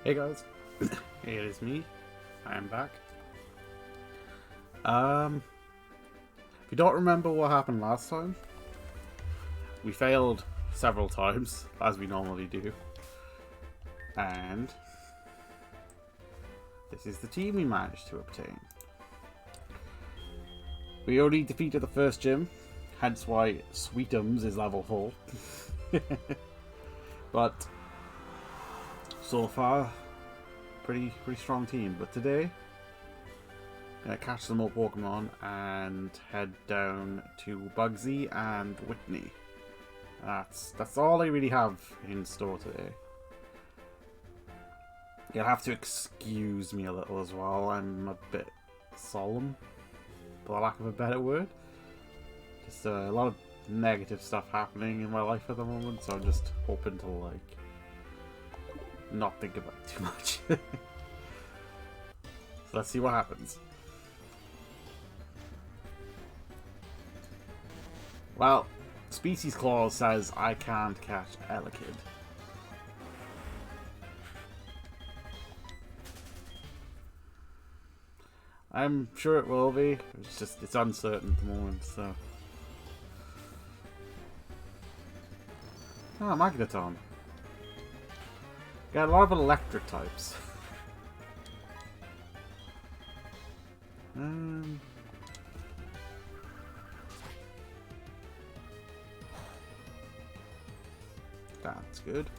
Hey guys, it is me. I am back. If you don't remember what happened last time, we failed several times, as we normally do. And this is the team we managed to obtain. We already defeated the first gym, hence why Sweetums is level 4. But so far, pretty strong team. But today, gonna catch some more Pokemon and head down to Bugsy and Whitney. That's all I really have in store today. You'll have to excuse me a little as well. I'm a bit solemn, for lack of a better word. Just a lot of negative stuff happening in my life at the moment, so I'm just hoping to not think about it too much. So let's see what happens. Well, Species Clause says I can't catch Elekid. I'm sure it will be. It's uncertain at the moment, so. Ah, Magneton. Got a lot of electric types. That's good.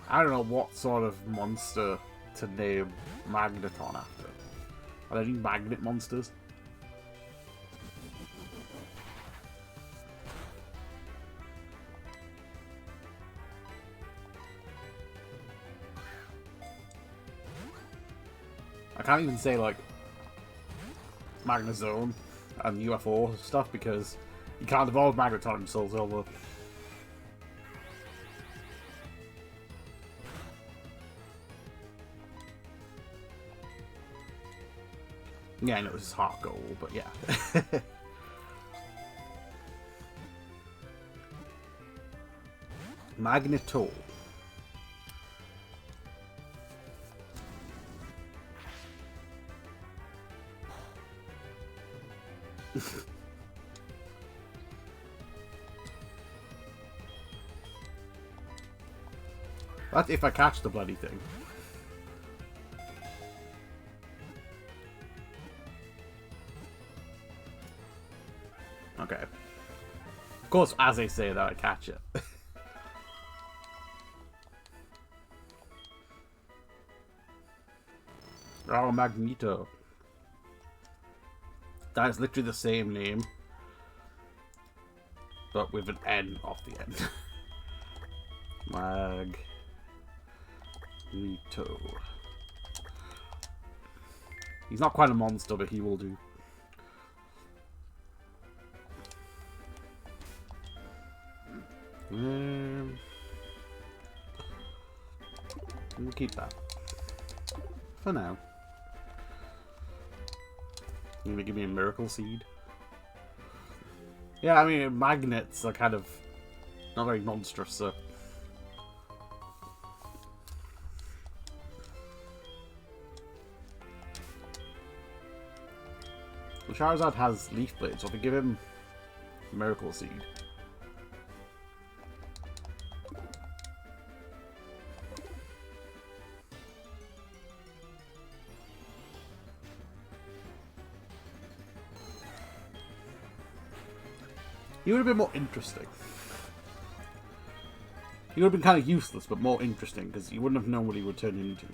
I don't know what sort of monster to name Magneton after. Are there any magnet monsters? I can't even say like Magnezone and UFO stuff because you can't evolve Magneton in Soul Silver. Yeah, I know this is heart goal, but yeah. Magneto. That's if I catch the bloody thing. Okay. Of course, as I say that, I catch it. Oh, Magneto. That is literally the same name, but with an N off the end. Magneto. He's not quite a monster, but he will do. We'll keep that for now. You gonna give me a miracle seed? Yeah, I mean magnets are kind of not very monstrous, so. Well, Charizard has Leaf Blade, so if we give him Miracle Seed. He would have been more interesting. He would have been kind of useless, but more interesting, because you wouldn't have known what he would turn into.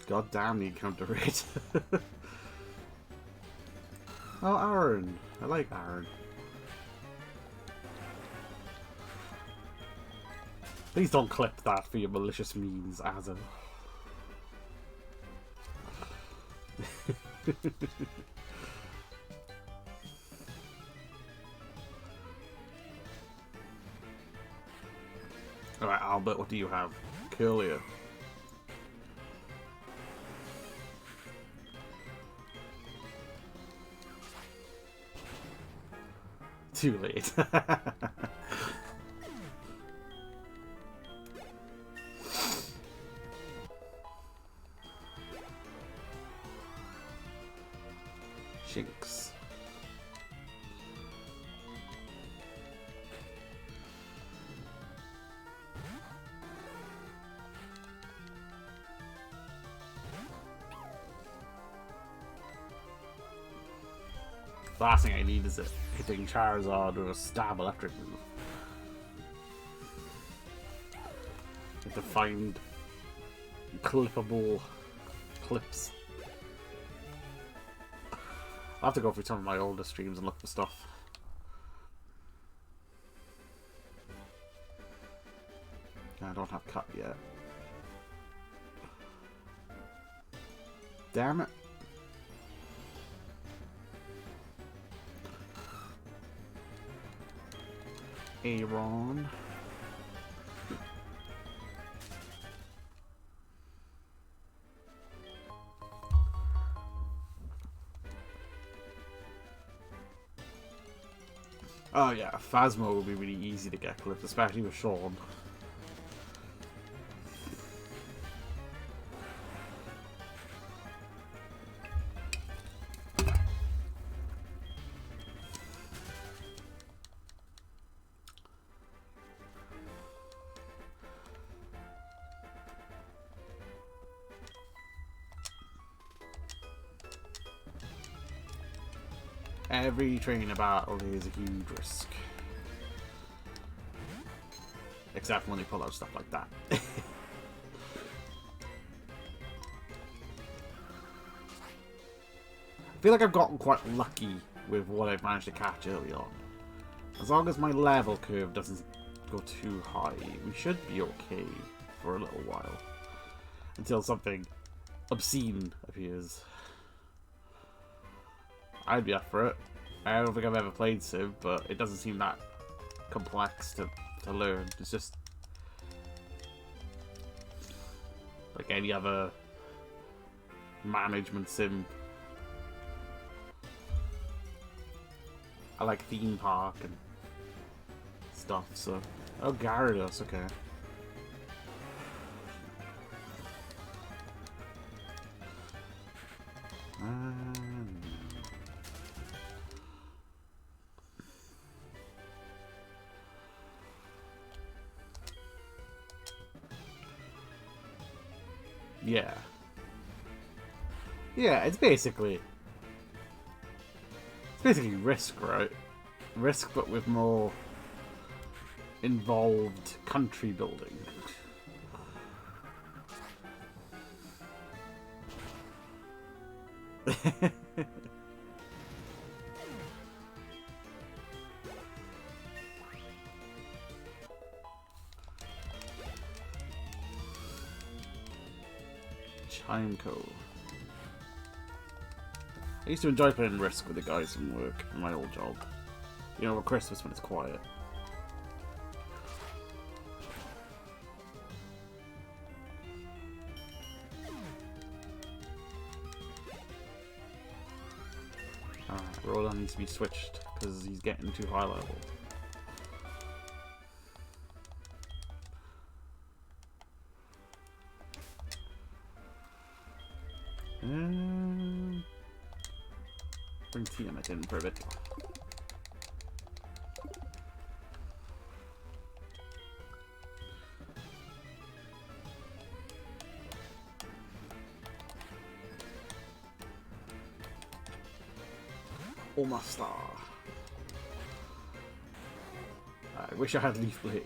God damn the encounter rate. Oh, Aaron. I like Aaron. Please don't clip that for your malicious means, Azza. Alright, Albert, what do you have? Curlier. Too late. Jinx. The last thing I need is it hitting Charizard with a stab electric move. Have to find clippable clips. I'll have to go through some of my older streams and look for stuff. I don't have cut yet. Damn it. Aaron. Oh yeah, Phasma will be really easy to get clipped, especially with Sean. Every trainer battle is a huge risk. Except when they pull out stuff like that. I feel like I've gotten quite lucky with what I've managed to catch early on. As long as my level curve doesn't go too high, we should be okay for a little while. Until something obscene appears. I'd be up for it. I don't think I've ever played Civ, but it doesn't seem that complex to learn. It's just like any other management sim. I like theme park and stuff, so... Oh, Gyarados, okay. Yeah. Yeah, it's basically Risk, right? Risk, but with more involved country building. Chimeco. I used to enjoy playing Risk with the guys from work in my old job. You know, over Christmas when it's quiet. Alright, Roland needs to be switched because he's getting too high level. Bring Tiamat in for a bit. Almost star. I wish I had Leaf Blade.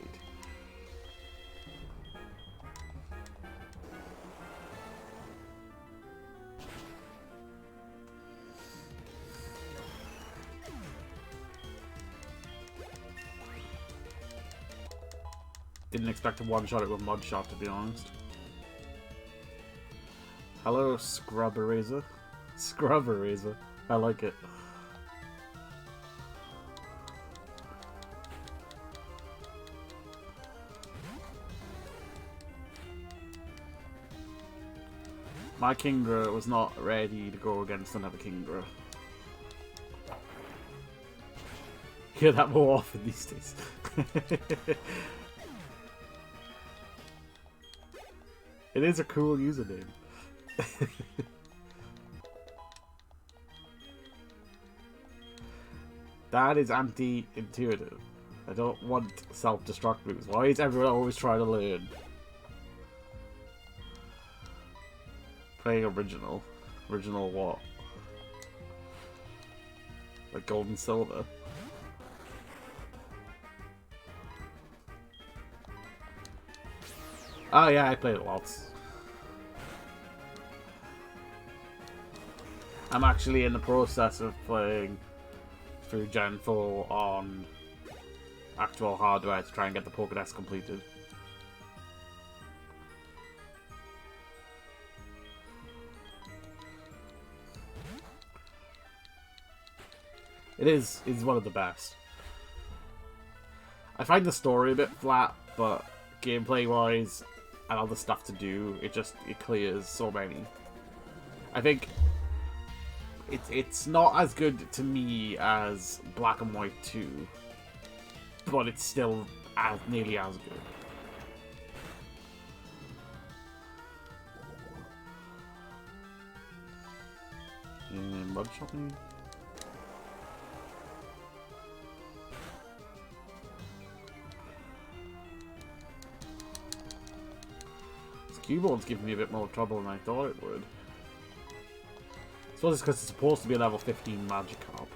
Didn't expect to one-shot it with Mud Shot, to be honest. Hello, Scrub Eraser. Scrub eraser. I like it. My Kingdra was not ready to go against another Kingdra. Hear that more often these days. It is a cool username. That is anti-intuitive. I don't want self-destruct moves. Why is everyone always trying to learn? Playing original. Original what? Like gold and silver? Oh yeah, I played it lots. I'm actually in the process of playing through Gen 4 on actual hardware to try and get the Pokédex completed. It's one of the best. I find the story a bit flat, but gameplay wise and other stuff to do, it clears so many. I think it's not as good to me as Black and White 2, but it's still nearly as good. Mud shopping. This keyboard's giving me a bit more trouble than I thought it would. I suppose it's because it's supposed to be a level 15 Magikarp.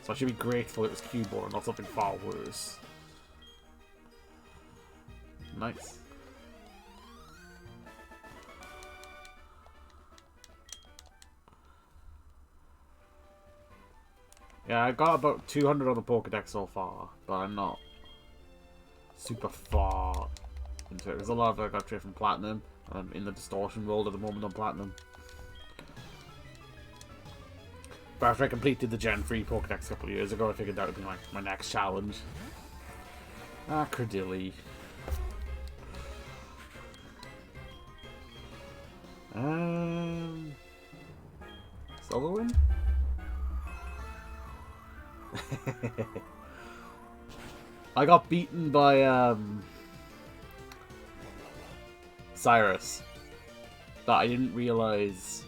So I should be grateful it was keyboard, not something far worse. Nice. Yeah, I got about 200 on the Pokédex so far, but I'm not super far into it. There's a lot of it I got straight from Platinum, and I'm in the distortion world at the moment on Platinum. But after I completed the Gen 3 Pokédex a couple of years ago, I figured that would be my next challenge. Ah, Credilli. Soloing? I got beaten by Cyrus, but I didn't realize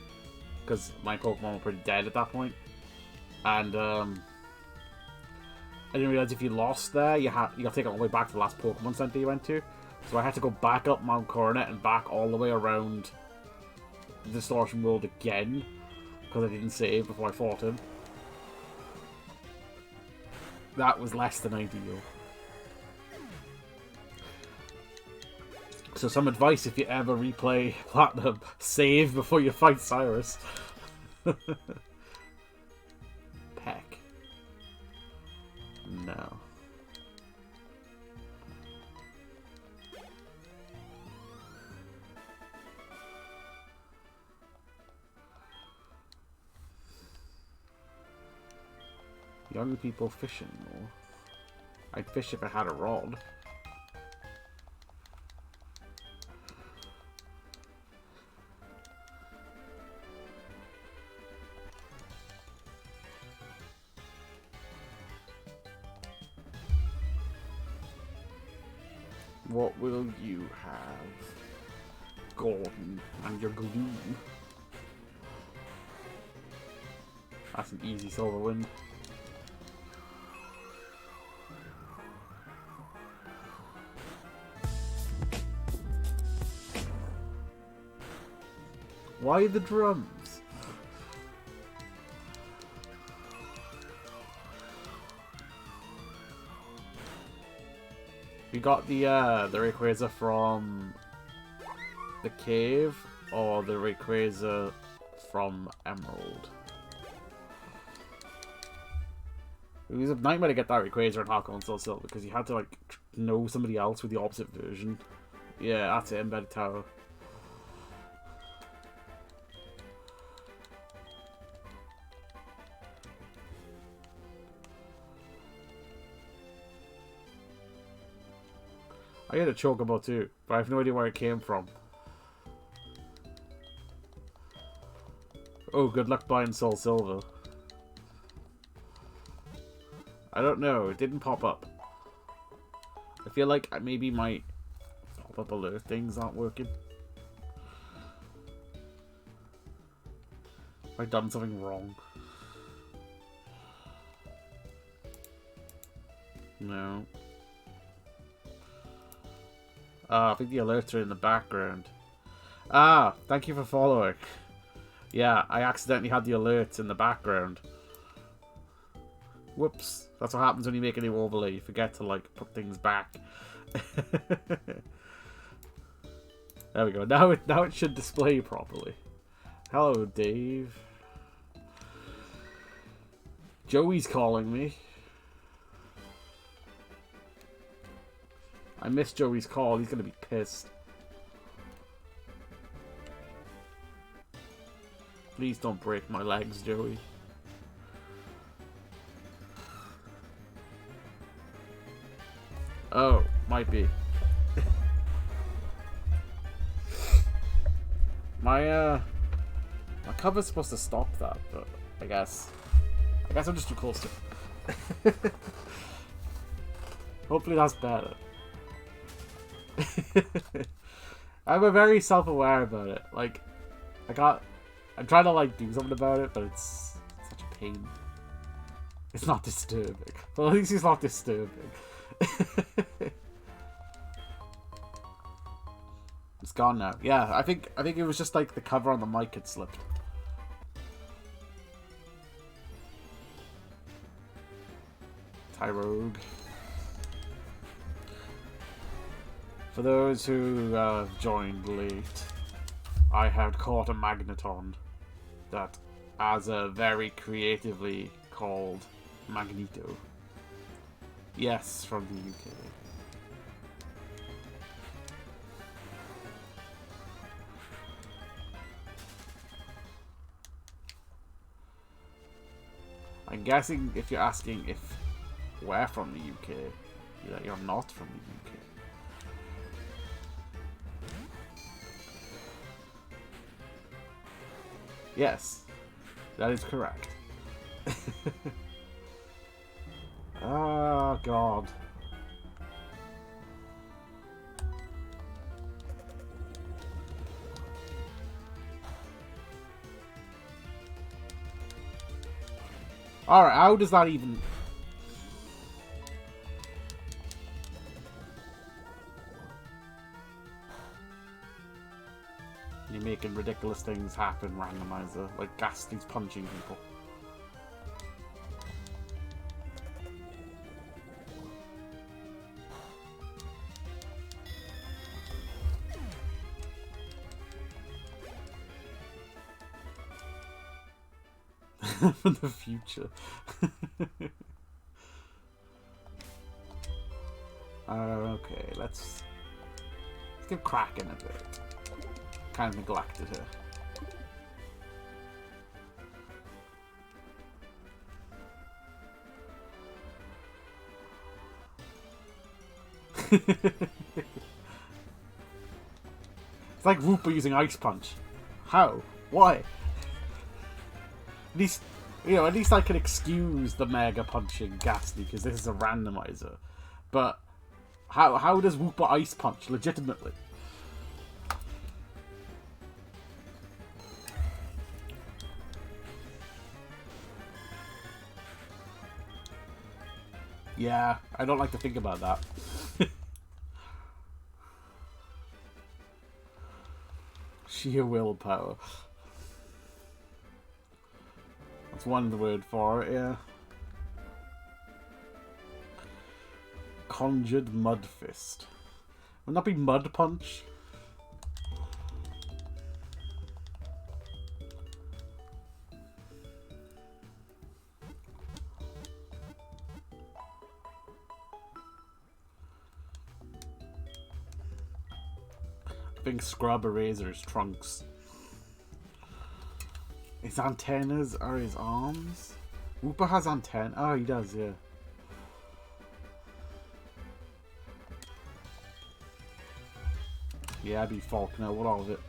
because my Pokemon were pretty dead at that point, and I didn't realize if you lost there, you got to take it all the way back to the last Pokemon Center you went to. So I had to go back up Mount Coronet and back all the way around the Distortion World again because I didn't save before I fought him. That was less than ideal. So some advice if you ever replay Platinum, save before you fight Cyrus. Peck. No. Young people fishing more. I'd fish if I had a rod. What will you have? Gordon and your glue. That's an easy silver win. Why the drums? You got the Rayquaza from the cave or the Rayquaza from Emerald? It was a nightmare to get that Rayquaza in Heart Gold and Soul Silver because you had to like know somebody else with the opposite version. Yeah, that's it, Embedded Tower. I had a chocobo too, but I have no idea where it came from. Oh, good luck buying Soul Silver. I don't know. It didn't pop up. I feel like maybe my pop-up alert things aren't working. Have I done something wrong? No. I think the alerts are in the background. Ah, thank you for following. Yeah, I accidentally had the alerts in the background. Whoops. That's what happens when you make a new overlay. You forget to, like, put things back. There we go. Now it should display properly. Hello, Dave. Joey's calling me. I missed Joey's call. He's going to be pissed. Please don't break my legs, Joey. Oh, might be. My cover's supposed to stop that, but I guess I'm just too close to it. Hopefully that's better. I'm very self-aware about it. Like, I'm trying to like do something about it, but it's such a pain. It's not disturbing. Well, at least it's not disturbing. It's gone now. Yeah, I think it was just like the cover on the mic had slipped. Tyrogue. For those who joined late, I had caught a magneton that Azza very creatively called Magneto. Yes, from the UK. I'm guessing if you're asking if we're from the UK, that you're not from the UK. Yes, that is correct. Oh, God. Alright, how does that even... You're making ridiculous things happen, Randomiser. Like Ghastly's punching people. For the future. Okay, let's get cracking a bit. Kind of neglected her. It's like Wooper using Ice Punch. How? Why? At least, at least I can excuse the Mega punching Ghastly because this is a randomizer. But how does Wooper Ice Punch legitimately? Yeah, I don't like to think about that. Sheer willpower. That's one word for it, yeah. Conjured Mud Fist. Wouldn't that be Mud Punch? I think Scrub Eraser's trunks. His antennas are his arms? Wooper has antennae. Oh, he does, yeah. Yeah, I'd be Falconer with all of it.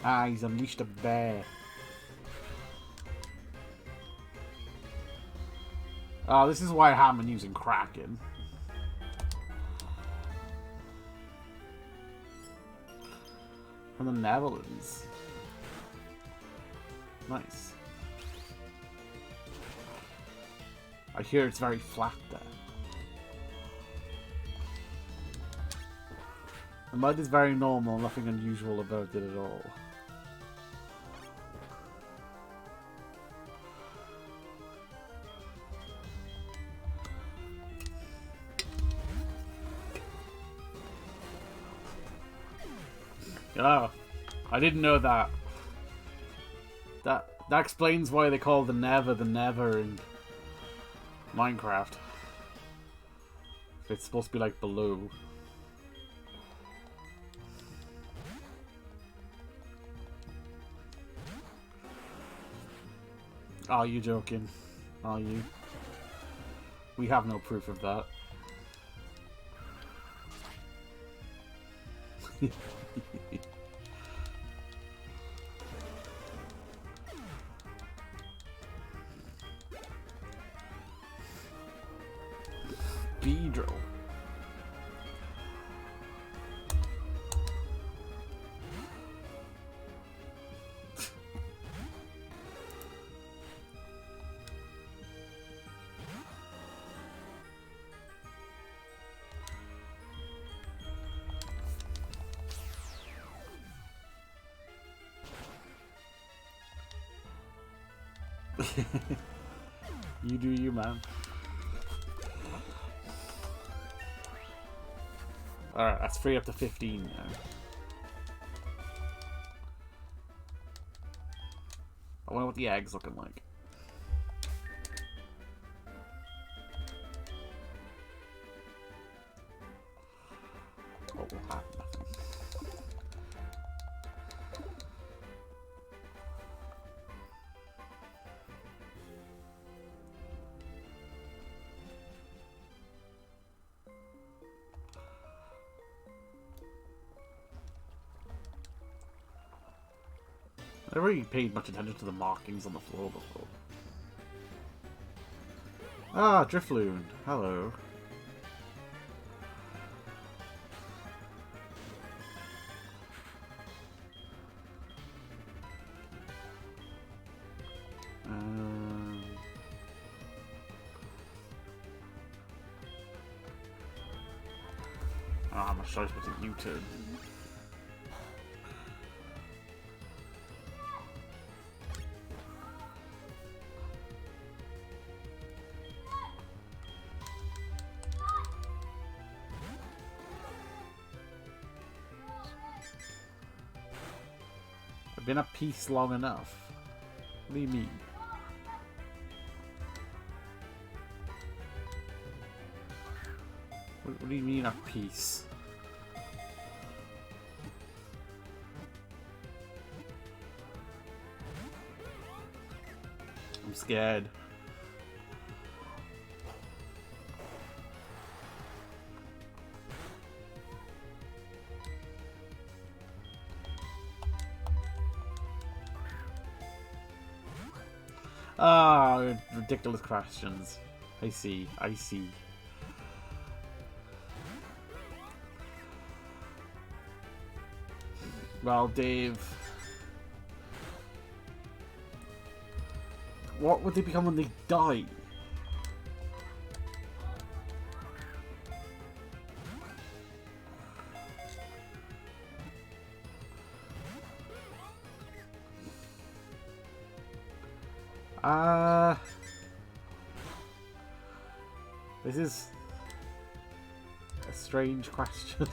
Ah, he's unleashed a bear. Oh, this is why I haven't been using Kraken. From the Netherlands. Nice. I hear it's very flat there. The mud is very normal, nothing unusual about it at all. Oh, I didn't know that. That explains why they call the Nether in Minecraft. If it's supposed to be like below. Are you joking? Are you? We have no proof of that. Beedrill. You do you, man. Alright, that's free up to 15 now. I wonder what the egg's looking like. Oh, nothing. I never really paid much attention to the markings on the floor before. Ah, Drifloon. Hello. I don't have much choice between you two. I've been at peace long enough. What do you mean? What do you mean at peace? I'm scared. Ah, ridiculous questions. I see. I see. Well, Dave, what would they become when they die? This is a strange question.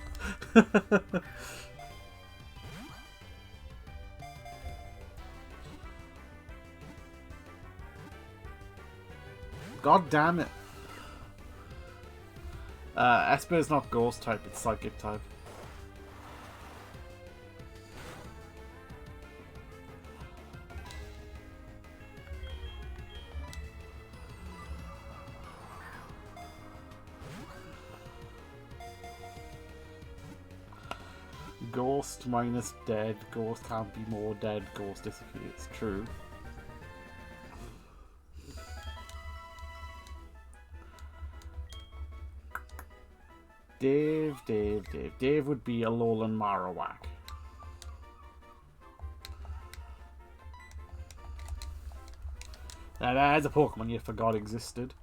God damn it. Esper is not ghost type, it's psychic type. Ghost minus dead. Ghost can't be more dead. Ghost dissipates. True. Dave. Dave would be a Alolan Marowak. Now there's a Pokemon you forgot existed.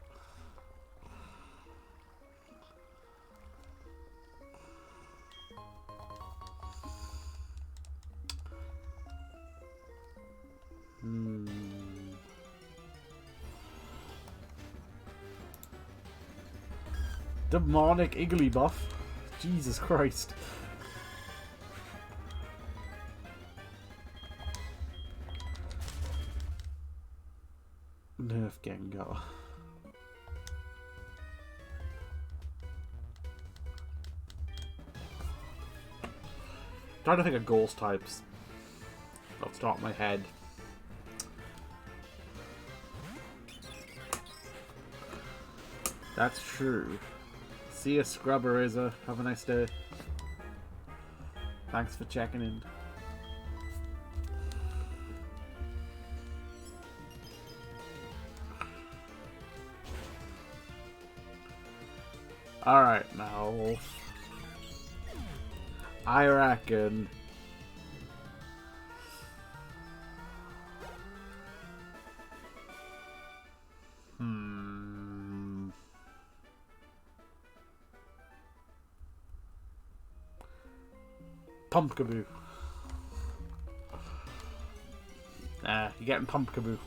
Demonic Igglybuff. Jesus Christ. Nerf Gengar. Trying to think of ghost types off the top of my head. That's true. See ya, Scrubberizer. Have a nice day. Thanks for checking in. Alright, now. I reckon. Pumpkaboo. You're getting Pumpkaboo.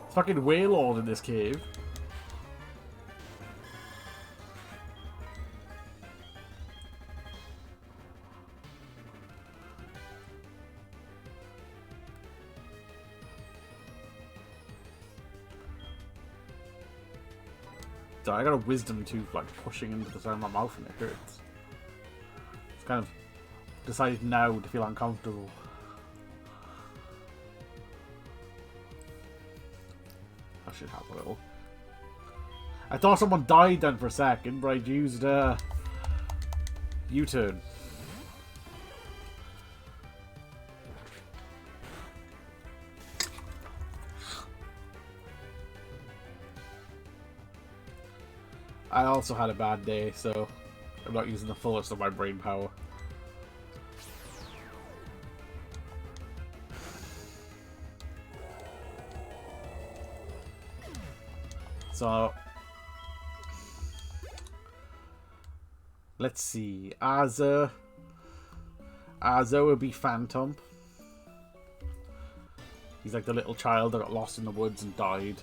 It's fucking Wailord in this cave. So I got a wisdom tooth like pushing into the side of my mouth and it hurts. It's kind of decided now to feel uncomfortable. I should have a little. I thought someone died then for a second, but I used U-turn. I also had a bad day, so I'm not using the fullest of my brain power. So, let's see. Azza would be Phantom. He's like the little child that got lost in the woods and died.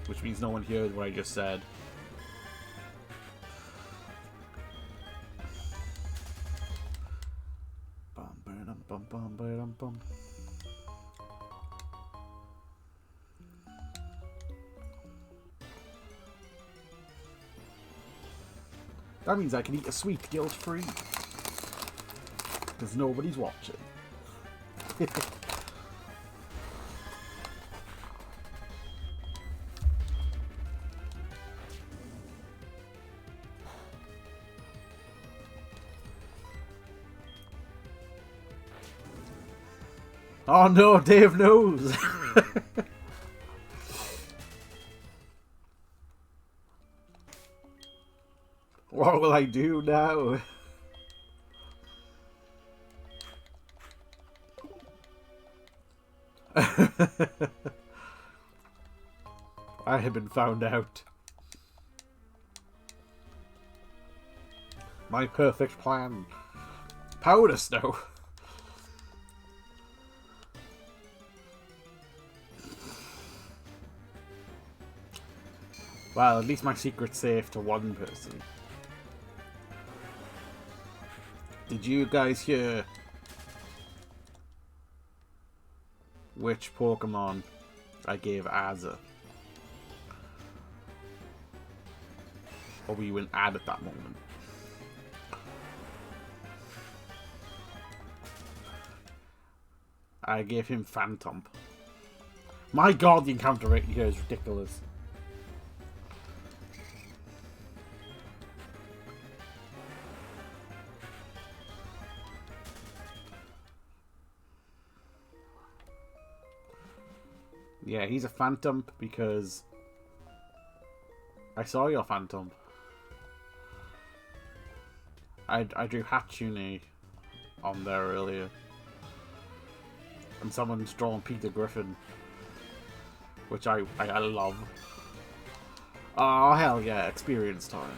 Which means no one heard what I just said. That means I can eat a sweet guilt-free. Because nobody's watching. Oh no, Dave knows! What will I do now? I have been found out. My perfect plan. Powder snow. Well, at least my secret's safe to one person. Did you guys hear which Pokemon I gave Azza? Or were you in ad at that moment? I gave him Phantom. My god, the encounter rate here is ridiculous. Yeah, he's a phantom because I saw your phantom. I drew Hatsune on there earlier. And someone's drawn Peter Griffin. Which I love. Oh, hell yeah, experience time.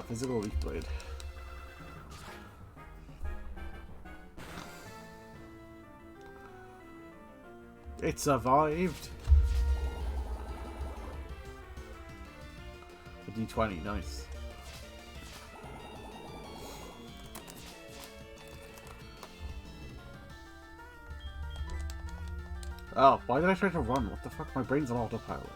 Physical Leaf Blade. It survived. A D20, nice. Oh, why did I try to run? What the fuck? My brain's on autopilot.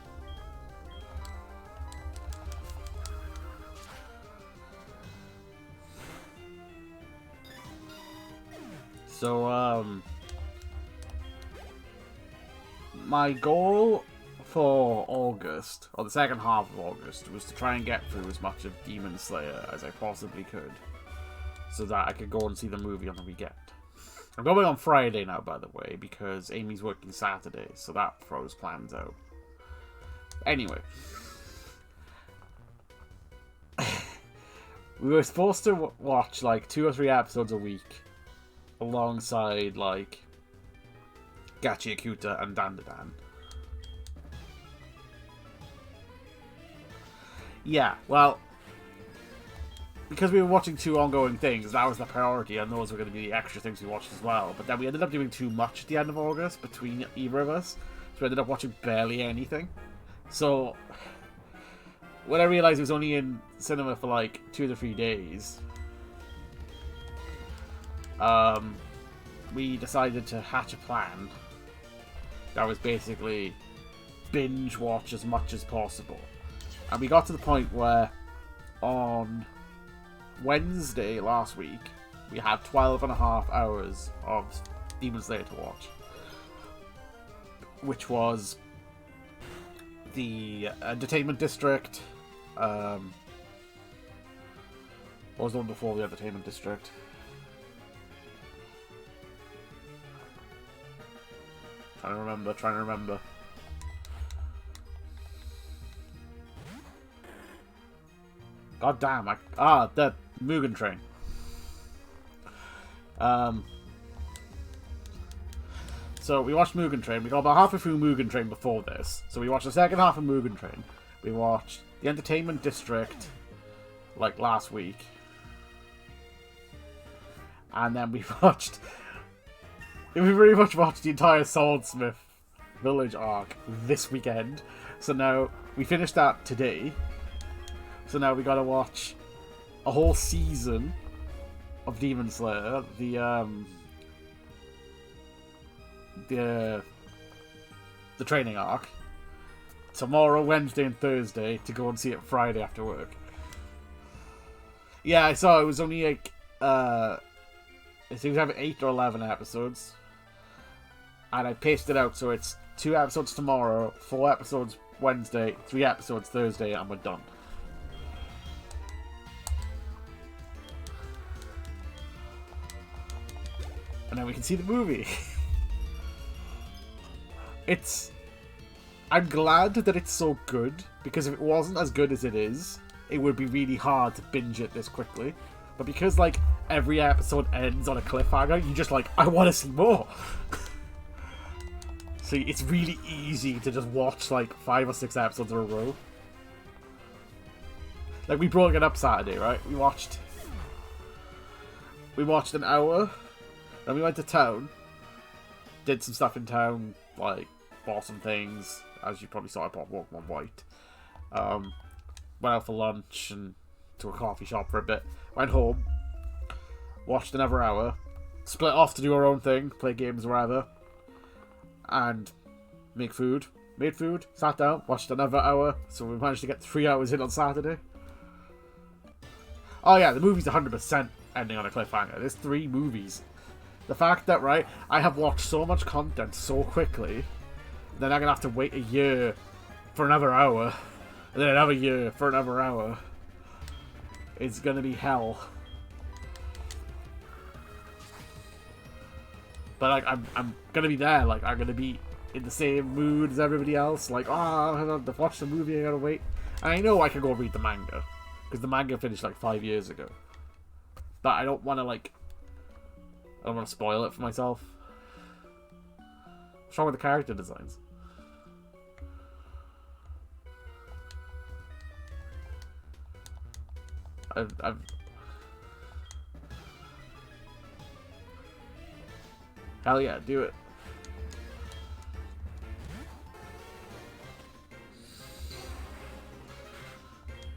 So, my goal for August, or the second half of August, was to try and get through as much of Demon Slayer as I possibly could, so that I could go and see the movie on the weekend. I'm going on Friday now, by the way, because Amy's working Saturday, so that throws plans out. Anyway. We were supposed to watch, like, 2 or 3 episodes a week, alongside, like, Gachi Akuta and Dandadan. Yeah, well, because we were watching 2 ongoing things, that was the priority, and those were going to be the extra things we watched as well. But then we ended up doing too much at the end of August between either of us, so we ended up watching barely anything. So, when I realised it was only in cinema for like 2 to 3 days, we decided to hatch a plan that was basically binge watch as much as possible. And we got to the point where on Wednesday last week, we had 12.5 hours of Demon Slayer to watch, which was the Entertainment District. What was the one before the Entertainment District? Trying to remember. God damn, the Mugen Train. So we watched Mugen Train. We got about halfway through Mugen Train before this. So we watched the second half of Mugen Train. We watched the Entertainment District, like, last week. And then we watched... We pretty much watched the entire Swordsmith Village arc this weekend. So now, we finished that today. So now we gotta watch a whole season of Demon Slayer. The training arc. Tomorrow, Wednesday and Thursday to go and see it Friday after work. Yeah, I saw it was only like it seems to have 8 or 11 episodes. And I paced it out so it's 2 episodes tomorrow, 4 episodes Wednesday, 3 episodes Thursday, and we're done. And then we can see the movie. I'm glad that it's so good, because if it wasn't as good as it is, it would be really hard to binge it this quickly. But because, like, every episode ends on a cliffhanger, you're just like, I want to see more! So it's really easy to just watch, like, 5 or 6 episodes in a row. Like, we broke it up Saturday, right? We watched an hour, then we went to town, did some stuff in town, like, bought some things. As you probably saw, I bought Pokemon White. Went out for lunch and to a coffee shop for a bit. Went home, watched another hour, split off to do our own thing, play games or whatever, and make food. Made food, sat down, watched another hour, so we managed to get 3 hours in on Saturday. Oh yeah, the movie's 100% ending on a cliffhanger. There's 3 movies. The fact that, right, I have watched so much content so quickly, then I'm going to have to wait a year for another hour, and then another year for another hour. It's going to be hell. But like, I'm gonna be there. Like, I'm gonna be in the same mood as everybody else. Like, oh, I have to watch the movie. I gotta wait. And I know I can go read the manga because the manga finished like 5 years ago. But I don't want to I don't want to spoil it for myself. What's wrong with the character designs? I've hell yeah, do it.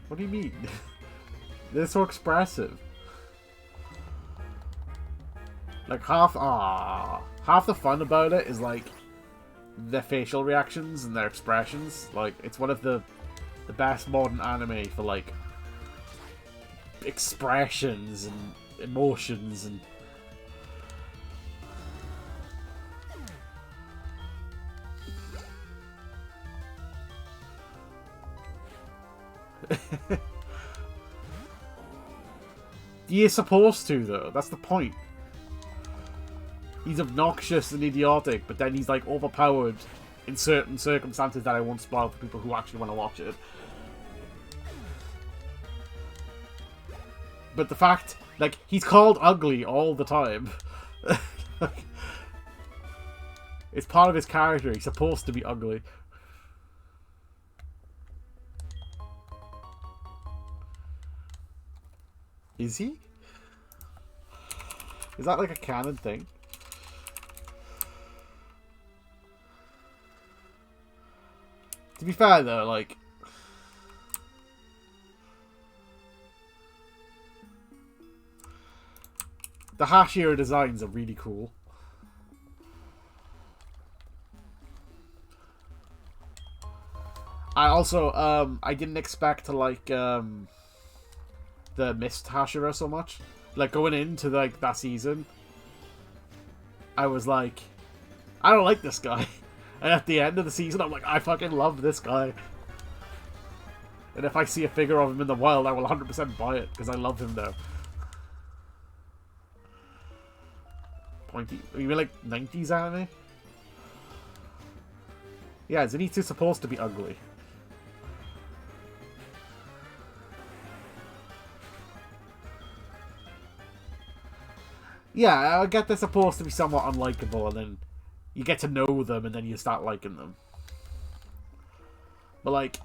What do you mean? They're so expressive. Like half the fun about it is like their facial reactions and their expressions. Like it's one of the best modern anime for like expressions and emotions and you're supposed to though, that's the point. He's obnoxious and idiotic, but then he's like overpowered in certain circumstances that I won't spoil for people who actually want to watch it. But the fact, like, he's called ugly all the time. It's part of his character. He's supposed to be ugly. Is he? Is that like a canon thing? To be fair though, like... the Hashira designs are really cool. I also, I didn't expect to like, the Mist Hashira so much. Like, going into, like, that season, I was like, I don't like this guy. And at the end of the season, I'm like, I fucking love this guy. And if I see a figure of him in the wild, I will 100% buy it, because I love him now. Pointy. You mean like 90s anime? Yeah, Zenitsu's supposed to be ugly. Yeah, I get they're supposed to be somewhat unlikable, and then you get to know them, and then you start liking them. But like,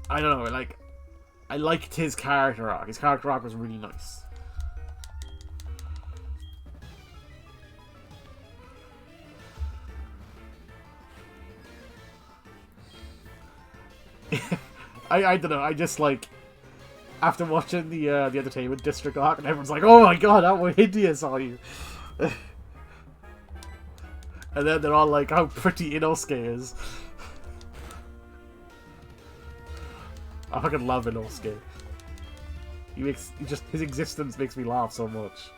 I don't know, like, I liked his character arc. His character arc was really nice. I don't know, I just like, after watching the Entertainment District arc, and everyone's like, oh my god, how hideous are you? And then they're all like, how pretty Inosuke is. I fucking love Inosuke. His existence makes me laugh so much.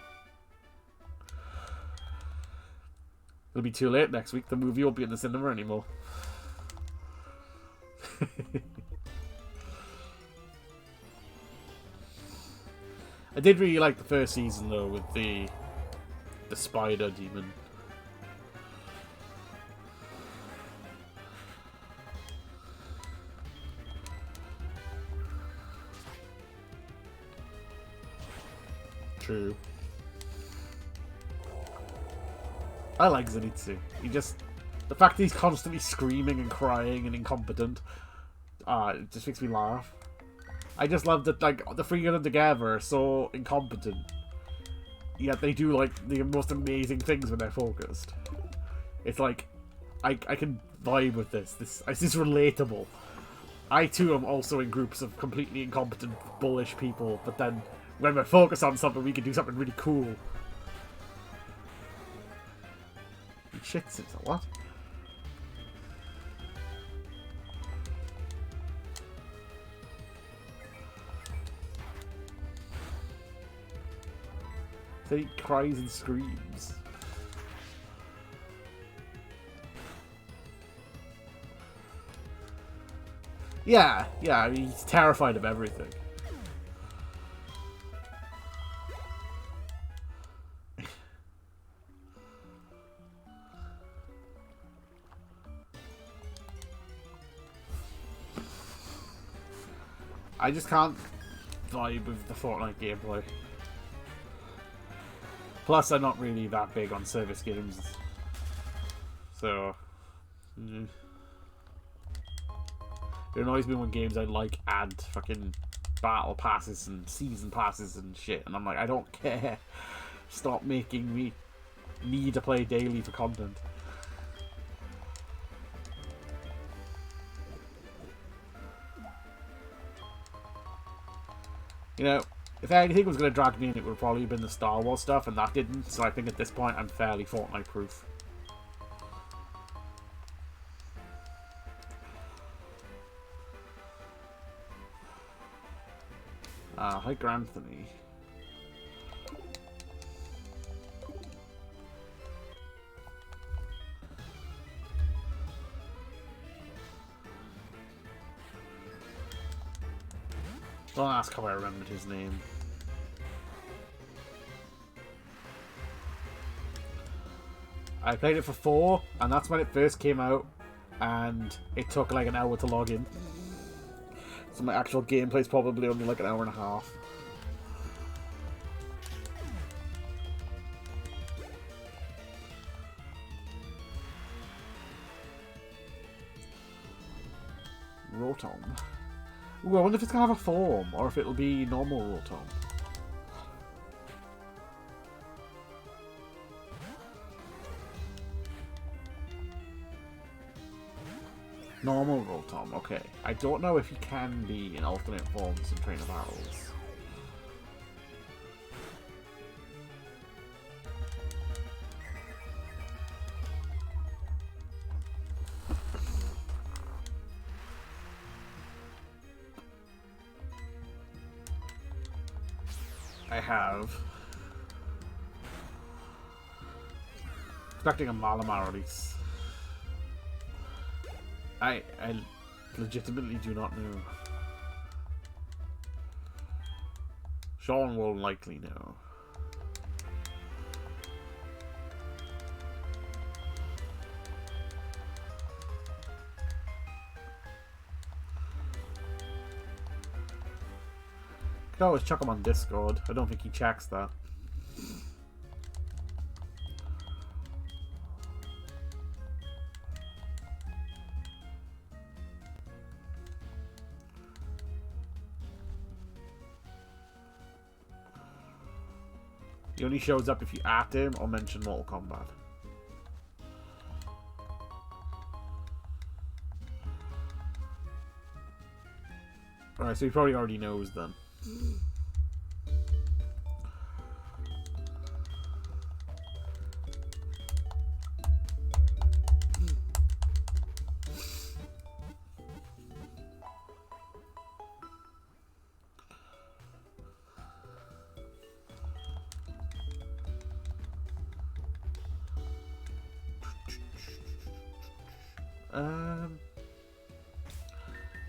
It'll be too late next week, the movie won't be in the cinema anymore. I did really like the first season though, with the spider demon. True. I like Zenitsu. The fact that he's constantly screaming and crying and incompetent, it just makes me laugh. I just love that, like, the three of them together are so incompetent, yet they do, like, the most amazing things when they're focused. It's like, I can vibe with this. This is relatable. I, too, am also in groups of completely incompetent, bullish people, but then, when we're focused on something, we can do something really cool. Shit, what? So he cries and screams. Yeah, I mean, he's terrified of everything. I just can't vibe with the Fortnite gameplay. Plus, I'm not really that big on service games. So... It annoys me when games I like add fucking battle passes and season passes and shit. And I'm like, I don't care. Stop making me need to play daily for content. You know, if anything was going to drag me in, it would have probably been the Star Wars stuff, and that didn't. So I think at this point, I'm fairly Fortnite proof. Hi, Granthony. Don't ask how I remembered his name. I played it for 4, and that's when it first came out, and it took like an hour to log in. So my actual gameplay's probably only like an hour and a half. Rotom. Ooh, I wonder if it's gonna have a form, or if it'll be normal Rotom. Normal Rotom, okay. I don't know if he can be in alternate forms in Trainer Battles. I have. Expecting a Malamar release. I legitimately do not know. Sean will likely know. Could always chuck him on Discord. I don't think he checks that. He only shows up if you at him or mention Mortal Kombat. Alright, so he probably already knows then.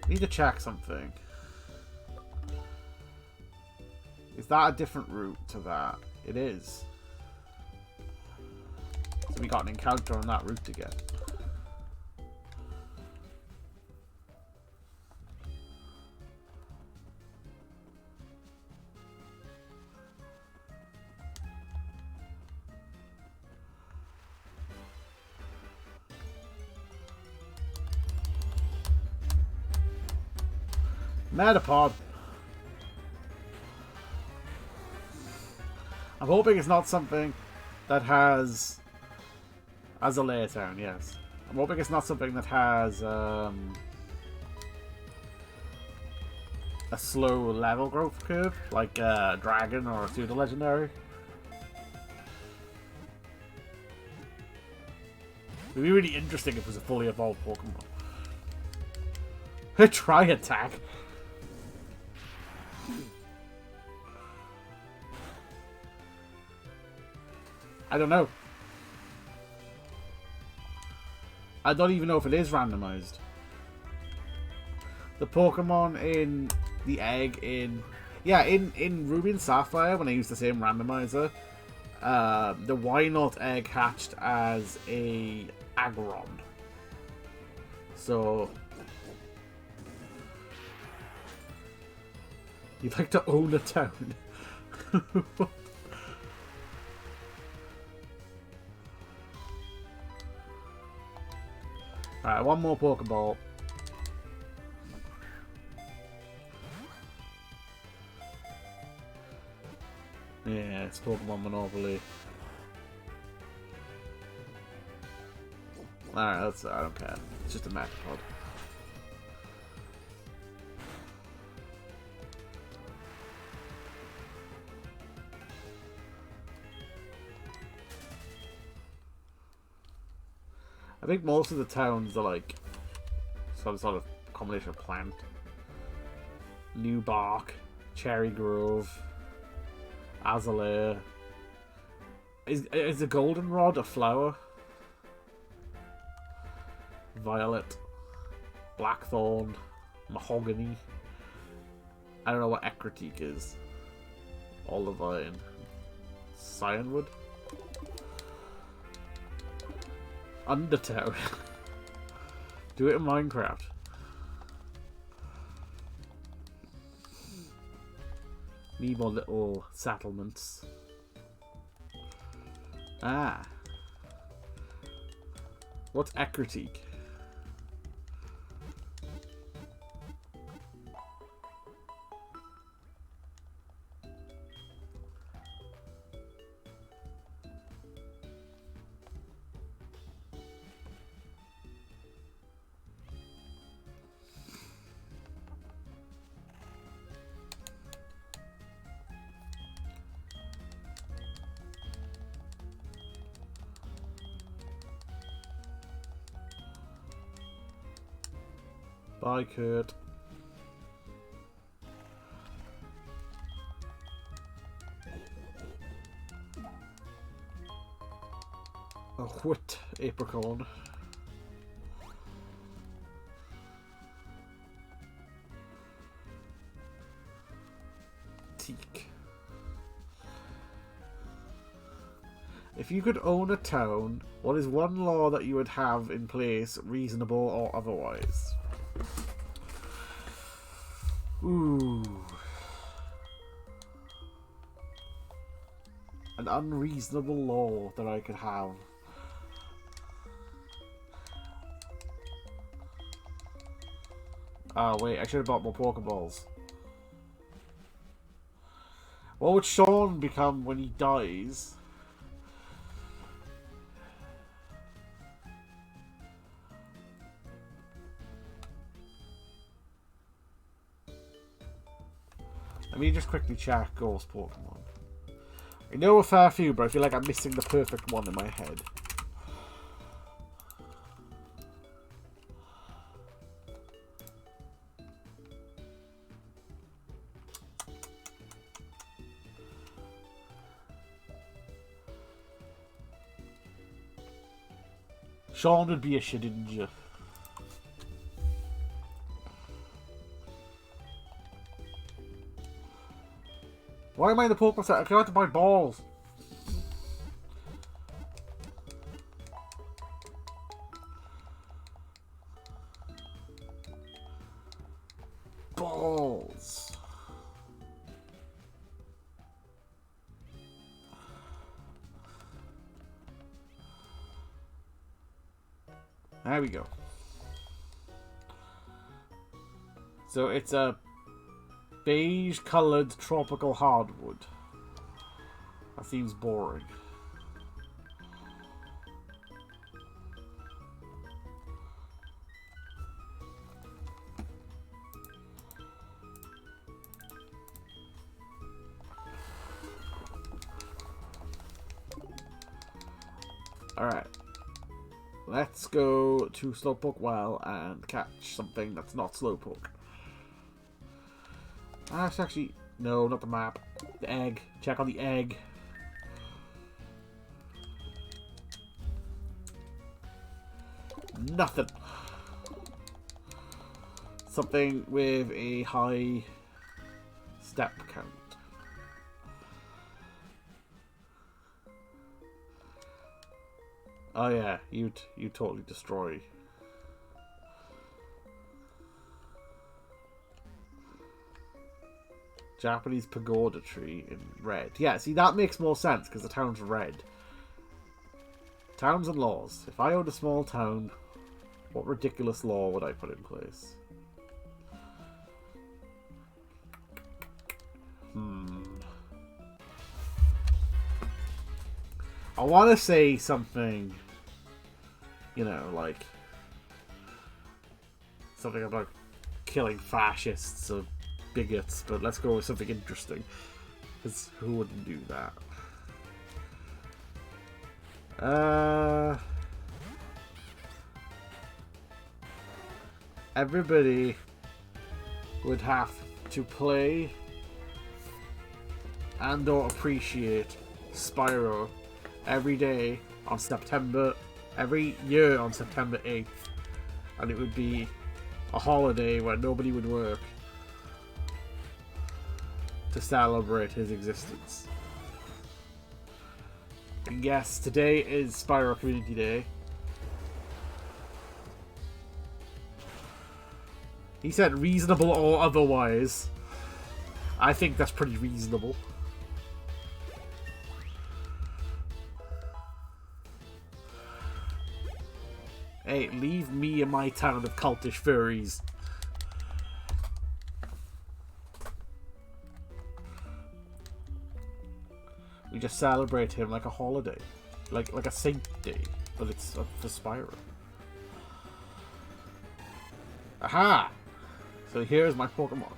Need to check something. Is that a different route to that? It is. So we got an encounter on that route to get. Metapod. I'm hoping it's not something that has... As a layer town, yes. I'm hoping it's not something that has a slow level growth curve, like a dragon or a pseudo legendary. It'd be really interesting if it was a fully evolved Pokemon. Try attack. I don't know. I don't even know if it is randomized. The Pokemon in the egg in... Yeah, in Ruby and Sapphire, when I used the same randomizer, the Wynot egg hatched as a Aggron. So... You'd like to own a town. Alright, one more Pokeball. Yeah, it's Pokemon Monopoly. Alright, that's I don't care. It's just a Metapod. I think most of the towns are like some sort of combination of plant. New Bark, Cherry Grove, Azalea. Is the Goldenrod a flower? Violet, Blackthorn, Mahogany. I don't know what Ecruteak is. Olivine, Cyanwood, Undertown. Do it in Minecraft. Need more little settlements. Ah. What's Ecruteak? Bye, Kurt. A what apricorn? Teak. If you could own a town, what is one law that you would have in place, reasonable or otherwise? Ooh. An unreasonable law that I could have. Oh wait, I should have bought more Pokeballs. What would Sean become when he dies? Let me just quickly check Ghost Pokemon. I know a fair few, but I feel like I'm missing the perfect one in my head. Sean would be a Shedinja. Why am I in the Pokemon set? I can't to buy balls. Balls. There we go. So it's a beige coloured tropical hardwood. That seems boring. Alright. Let's go to Slowpoke Well and catch something that's not Slowpoke. That's actually... No, not the map. The egg. Check on the egg. Nothing. Something with a high step count. Oh yeah, you totally destroy. Japanese pagoda tree in red. Yeah, see, that makes more sense because the town's red. Towns and laws. If I owned a small town, what ridiculous law would I put in place? I want to say something, you know, like something about killing fascists or bigots, but let's go with something interesting. Because who wouldn't do that? Everybody would have to play and or appreciate Spyro every day on every year on September 8th, and it would be a holiday where nobody would work to celebrate his existence. And yes, today is Spyro Community Day. He said reasonable or otherwise. I think that's pretty reasonable. Hey, leave me and my town of cultish furries. We just celebrate him like a holiday. Like a saint day. But it's for Spyro. Aha! So here's my Pokemon.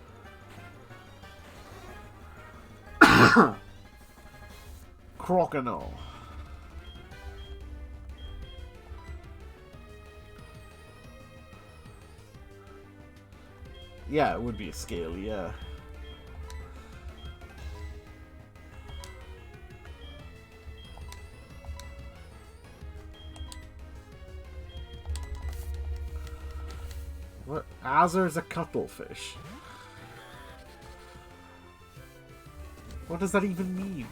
Crocodile. Yeah, it would be a scale, yeah. What? Azur's a cuttlefish. What does that even mean?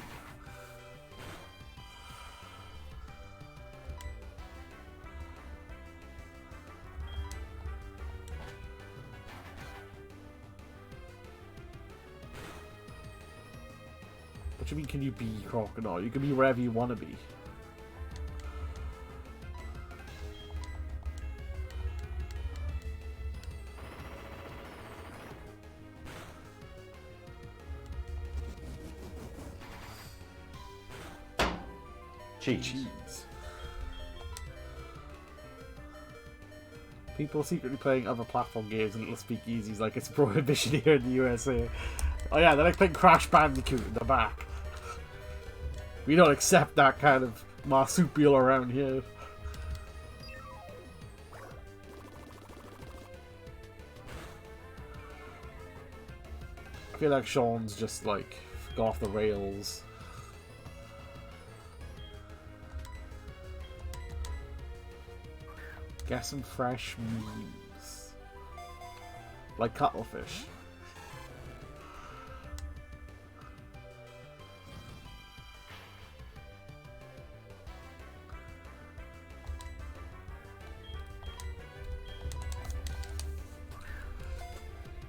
What do you mean, can you be crocodile? You can be wherever you want to be. Cheese. People secretly playing other platform games and little speakeasies like it's prohibition here in the USA. Oh yeah, they're like playing Crash Bandicoot in the back. We don't accept that kind of marsupial around here. I feel like Sean's just like got off the rails. Get some fresh memes. Like cuttlefish.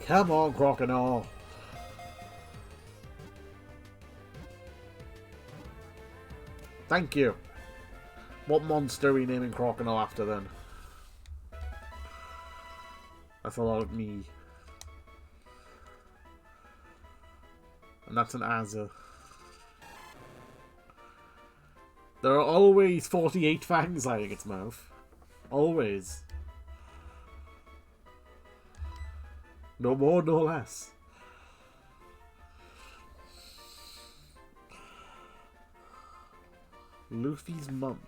Come on, crocodile. Thank you. What monster are we naming crocodile after then? That's a lot of me. And that's an Azur. There are always 48 fangs lining its mouth. Always. No more, no less. Luffy's mum.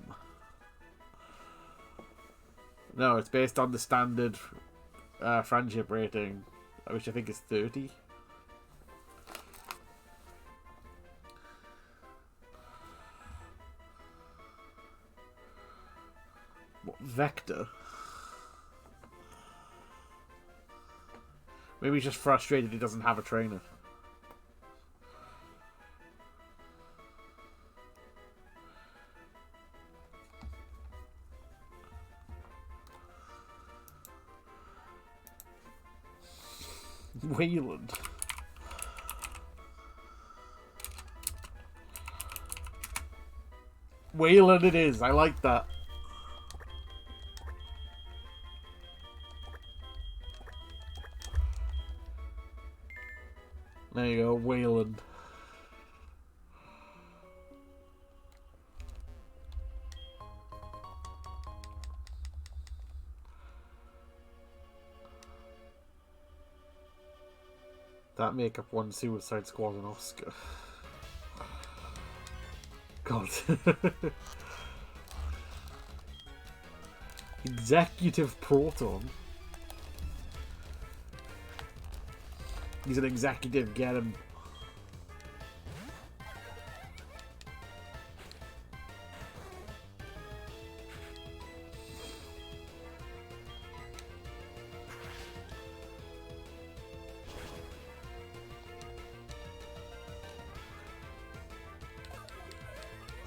No, it's based on the standard friendship rating, which I think is 30. What, Vector? Maybe he's just frustrated he doesn't have a trainer. Wayland. Wayland it is. I like that. There you go, Wayland. That make up one Suicide Squad and Oscar. God. Executive Proton. He's an executive, get him.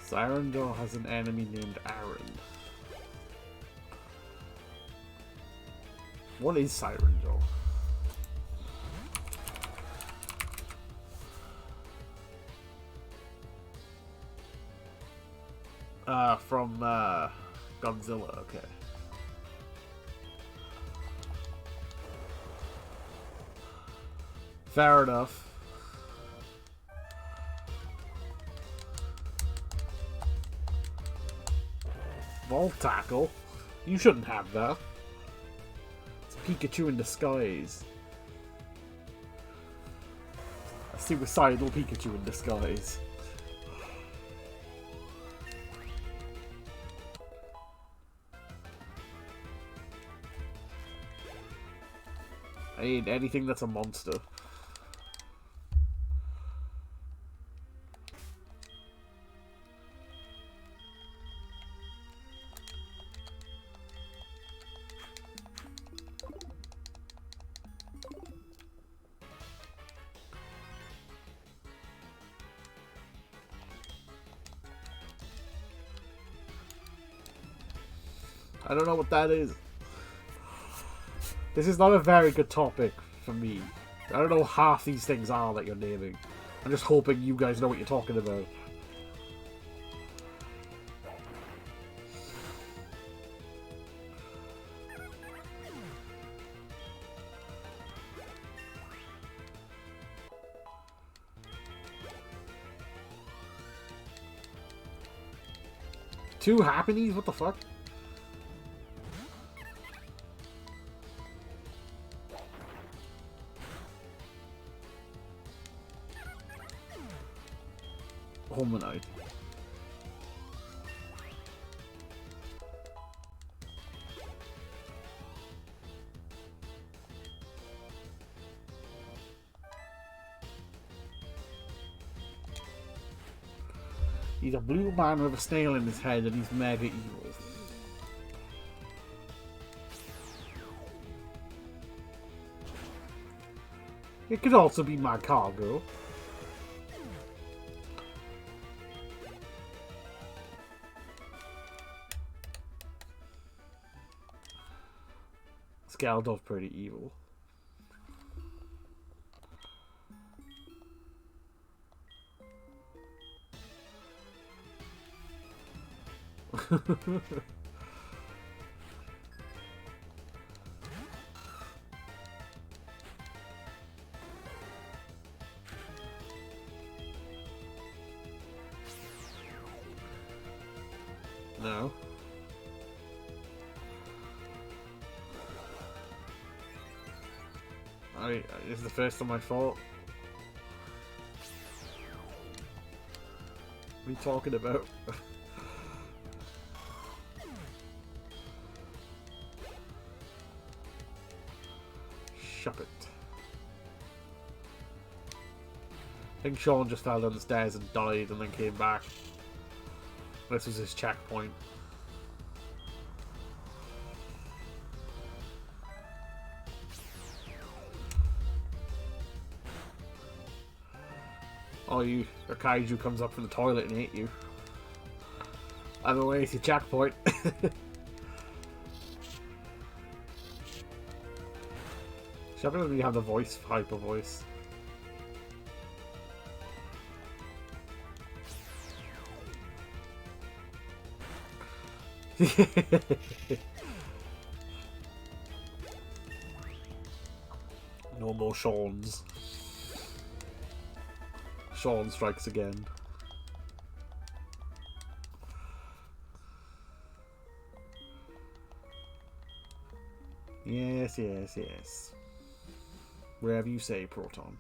Cyrandor has an enemy named Aaron. What is Cyrandor? From Godzilla, okay. Fair enough. Volt Tackle? You shouldn't have that. It's Pikachu in disguise. A suicidal Pikachu in disguise. I mean, anything that's a monster. I don't know what that is. This is not a very good topic for me. I don't know half these things are that you're naming. I'm just hoping you guys know what you're talking about. Two happenings? What the fuck? Hominoid. He's a blue man with a snail in his head and he's mega evil. It could also be my cargo. Skaldov's pretty evil. No. This is the first time I fought. What are you talking about? Shop it. I think Sean just fell down the stairs and died and then came back. This was his checkpoint. Oh, a kaiju comes up from the toilet and ate you. Either way, it's your checkpoint. Shepard doesn't really have the voice, hyper voice. No more Sean's. Sean strikes again. Yes, yes, yes. Wherever you say, Proton.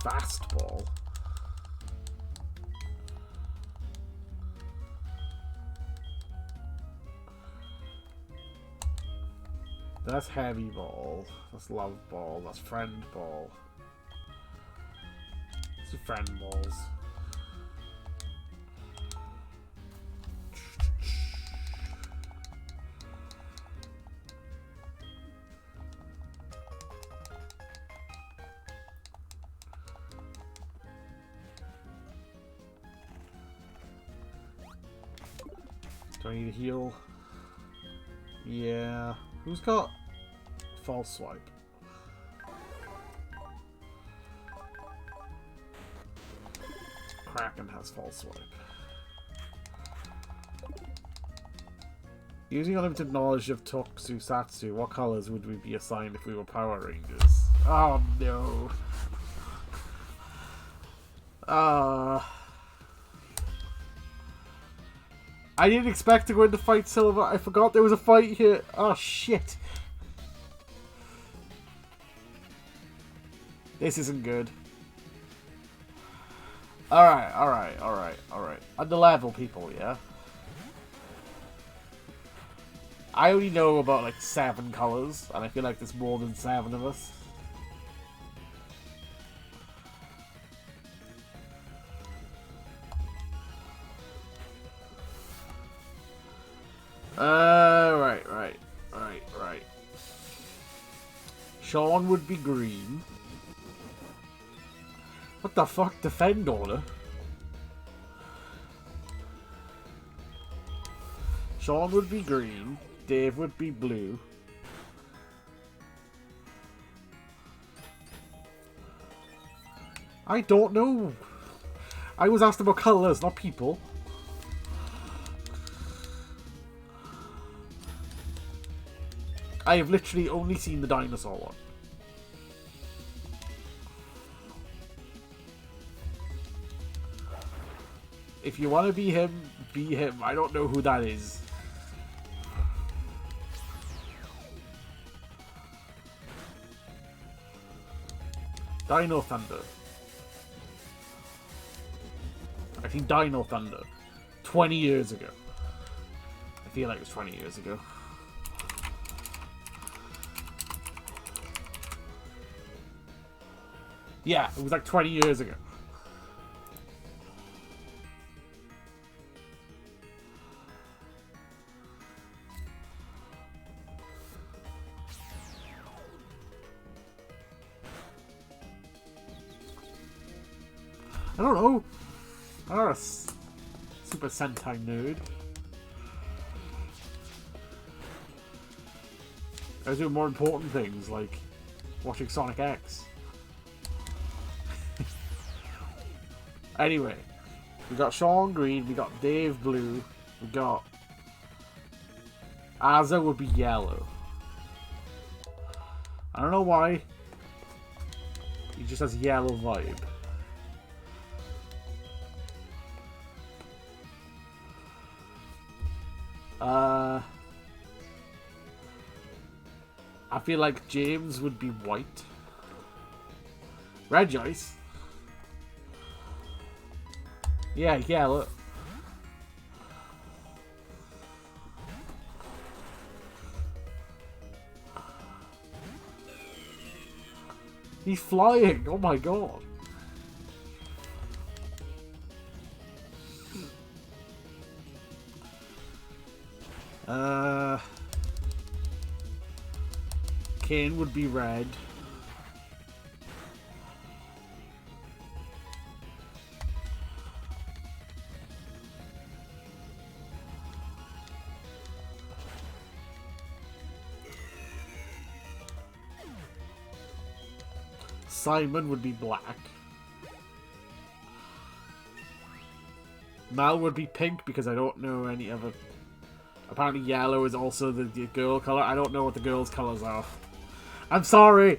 Fastball. That's heavy ball. That's love ball. That's friend ball. It's friend balls. Do I need a heal? Yeah. Who's got false swipe? Kraken has false swipe. Using unlimited knowledge of Tokusatsu, what colors would we be assigned if we were Power Rangers? Oh no. I didn't expect to go into fight Silver. I forgot there was a fight here. Oh shit. This isn't good. Alright. Under level people, yeah? I only know about like 7 colors, and I feel like there's more than 7 of us. Right. Sean would be green. What the fuck? Defend order? Sean would be green. Dave would be blue. I don't know. I was asked about colours, not people. I have literally only seen the dinosaur one. If you want to be him, be him. I don't know who that is. Dino Thunder. I think Dino Thunder. 20 years ago. I feel like it was 20 years ago. Yeah, it was like 20 years ago. I don't know. I'm not a Super Sentai nerd. I do more important things like watching Sonic X. Anyway, we got Sean green, we got Dave blue, we got Azza would be yellow. I don't know why. He just has yellow vibe. I feel like James would be white. Red Ice. Yeah, look. He's flying! Oh my god. Kane would be red. Simon would be black. Mal would be pink because I don't know any other... Apparently yellow is also the girl colour. I don't know what the girls' colours are. I'm sorry!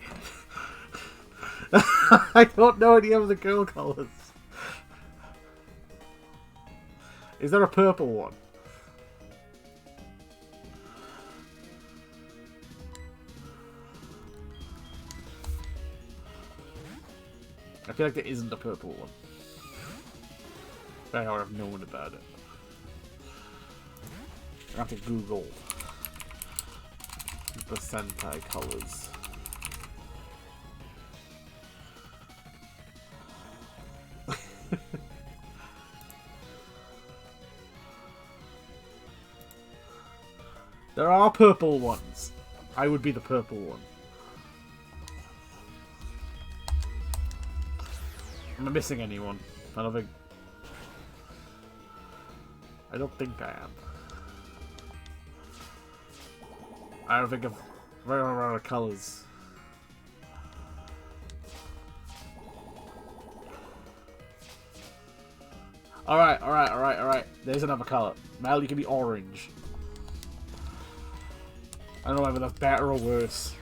I don't know any of the girl colours. Is there a purple one? I feel like there isn't a purple one. I have known about it. I have to Google the Sentai colours. There are purple ones. I would be the purple one. Am I missing anyone? I don't think I am. I don't think of very colours. Alright. There's another colour. Mel, you can be orange. I don't know whether that's better or worse.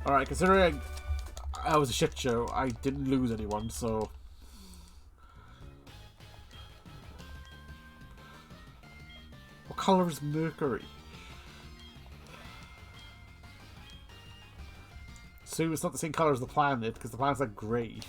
Alright, considering I was a shit show, I didn't lose anyone, so... What colour is Mercury? So it's not the same colour as the planet, because the planet's like grey.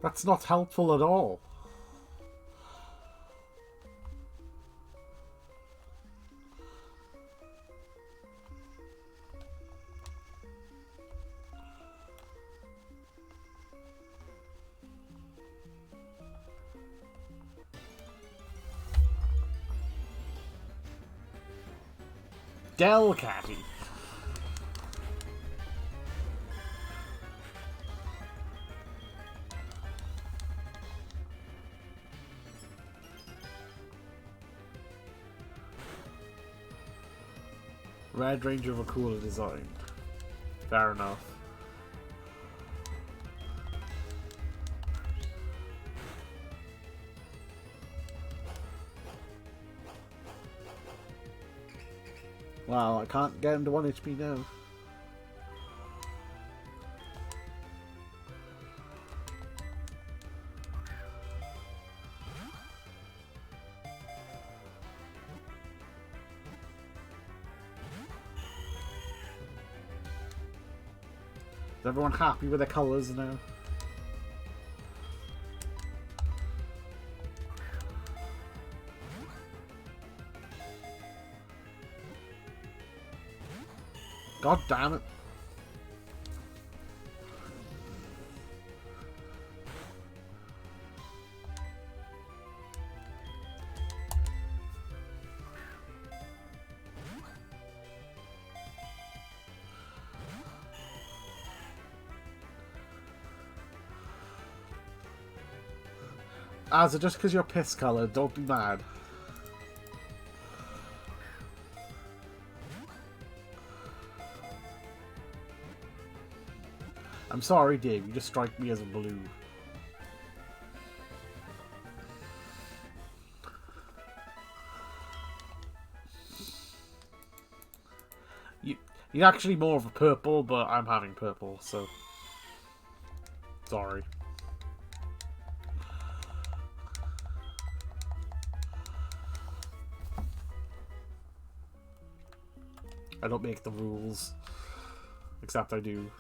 That's not helpful at all. Delcatty. Red Ranger of a cooler design. Fair enough. Wow, I can't get him to 1 HP now. Is everyone happy with their colours now? God damn it. Azza, just because you're piss coloured, don't be mad. I'm sorry, Dave, you just strike me as a blue. You're actually more of a purple, but I'm having purple, so... Sorry. I don't make the rules. Except I do.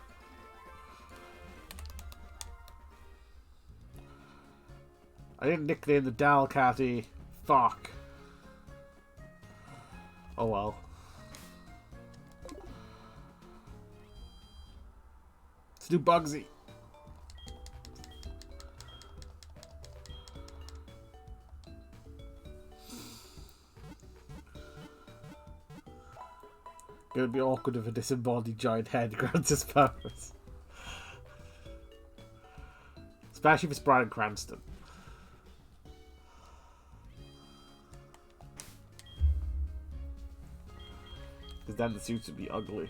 I didn't nickname the Dalcatty. Fuck. Oh well. do Bugsy. It would be awkward if a disembodied giant head grants his powers. Especially if it's Bryan Cranston. Because then the suits would be ugly.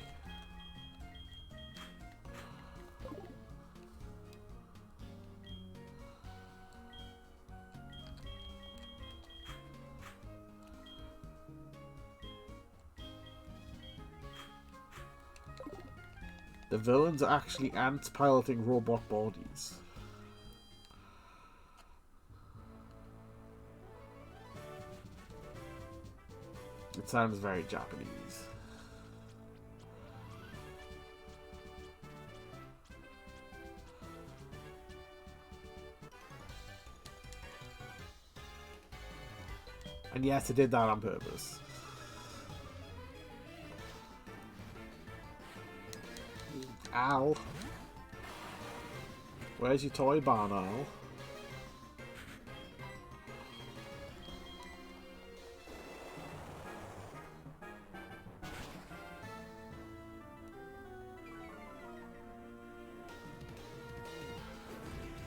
The villains are actually ants piloting robot bodies. It sounds very Japanese. And yes, I did that on purpose. Al. Where's your toy barn, Al?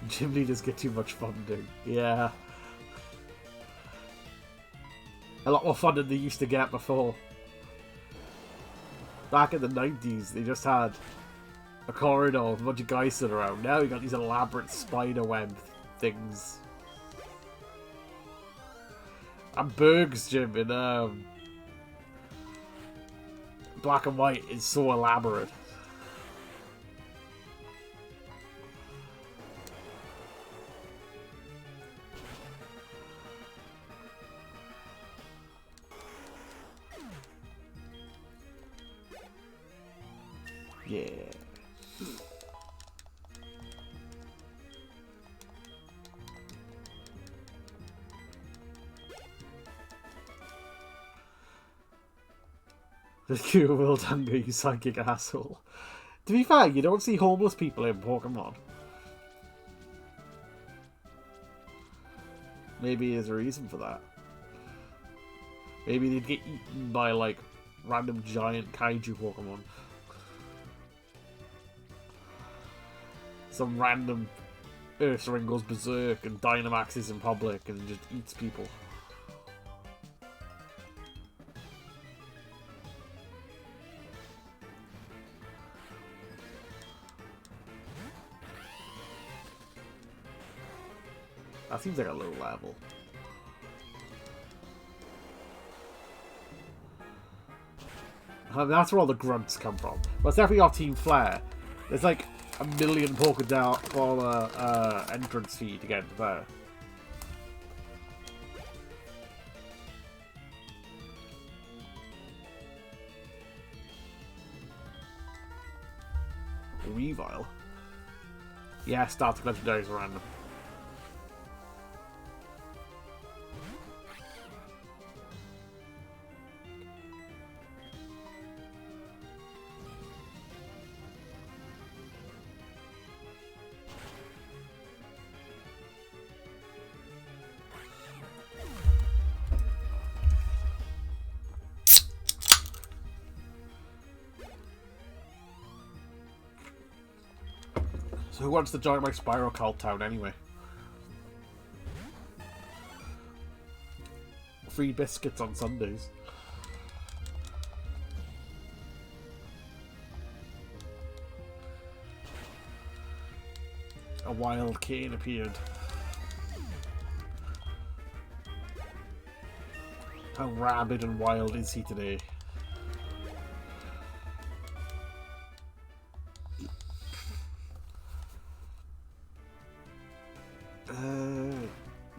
Gym leaders get too much funding. Yeah. A lot more fun than they used to get before. Back in the 90s, they just had a corridor with a bunch of guys sitting around. Now we got these elaborate spider web things. And Berg's gym in Black and White is so elaborate. Yeah. The cure world hunger, you psychic asshole. To be fair, you don't see homeless people in Pokemon. Maybe there's a reason for that. Maybe they'd get eaten by, like, random giant kaiju Pokemon. Some random Ursaring goes berserk and Dynamaxes in public and just eats people. That seems like a low level. That's where all the grunts come from. Well, it's definitely off Team Flare. There's like a million Pokédollar entrance fee to get into there. Weavile? Yeah, starting legendaries are random. So who wants to join my Spyro Cult town anyway? Free biscuits on Sundays. A wild cane appeared. How rabid and wild is he today?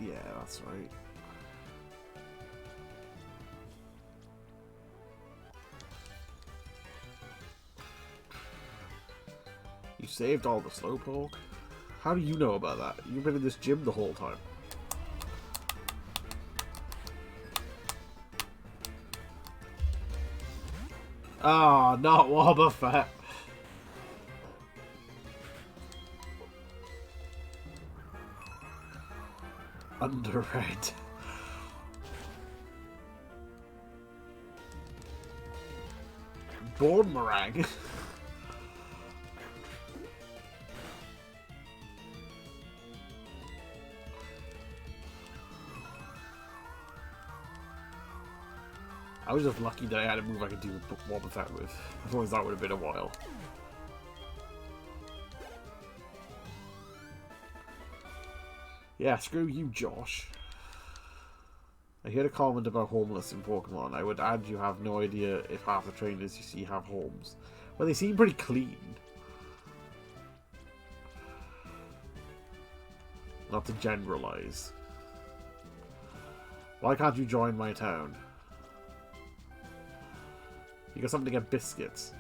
Yeah, that's right. You saved all the Slowpoke? How do you know about that? You've been in this gym the whole time. Ah, not Wobbuffet. Under red. Born meringue. I was just lucky that I had a move I could do one with that with. Otherwise that would have been a while. Yeah, screw you, Josh. I heard a comment about homeless in Pokemon. I would add you have no idea if half the trainers you see have homes. Well, they seem pretty clean. Not to generalize. Why can't you join my town? You got something to get biscuits.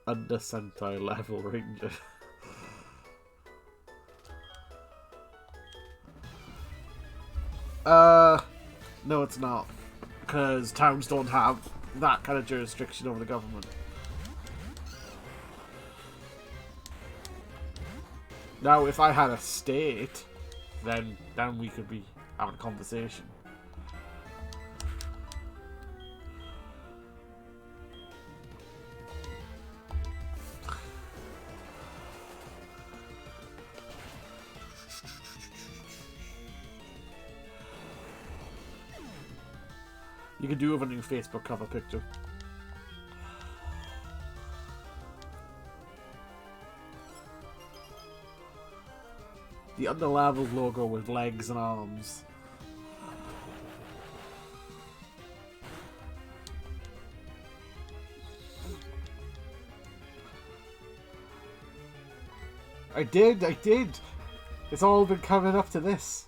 Under centile level ranger. No it's not. Because towns don't have that kind of jurisdiction over the government. Now, if I had a state, then we could be having a conversation. You could do with a new Facebook cover picture. The underleveled logo with legs and arms. I did! It's all been coming up to this.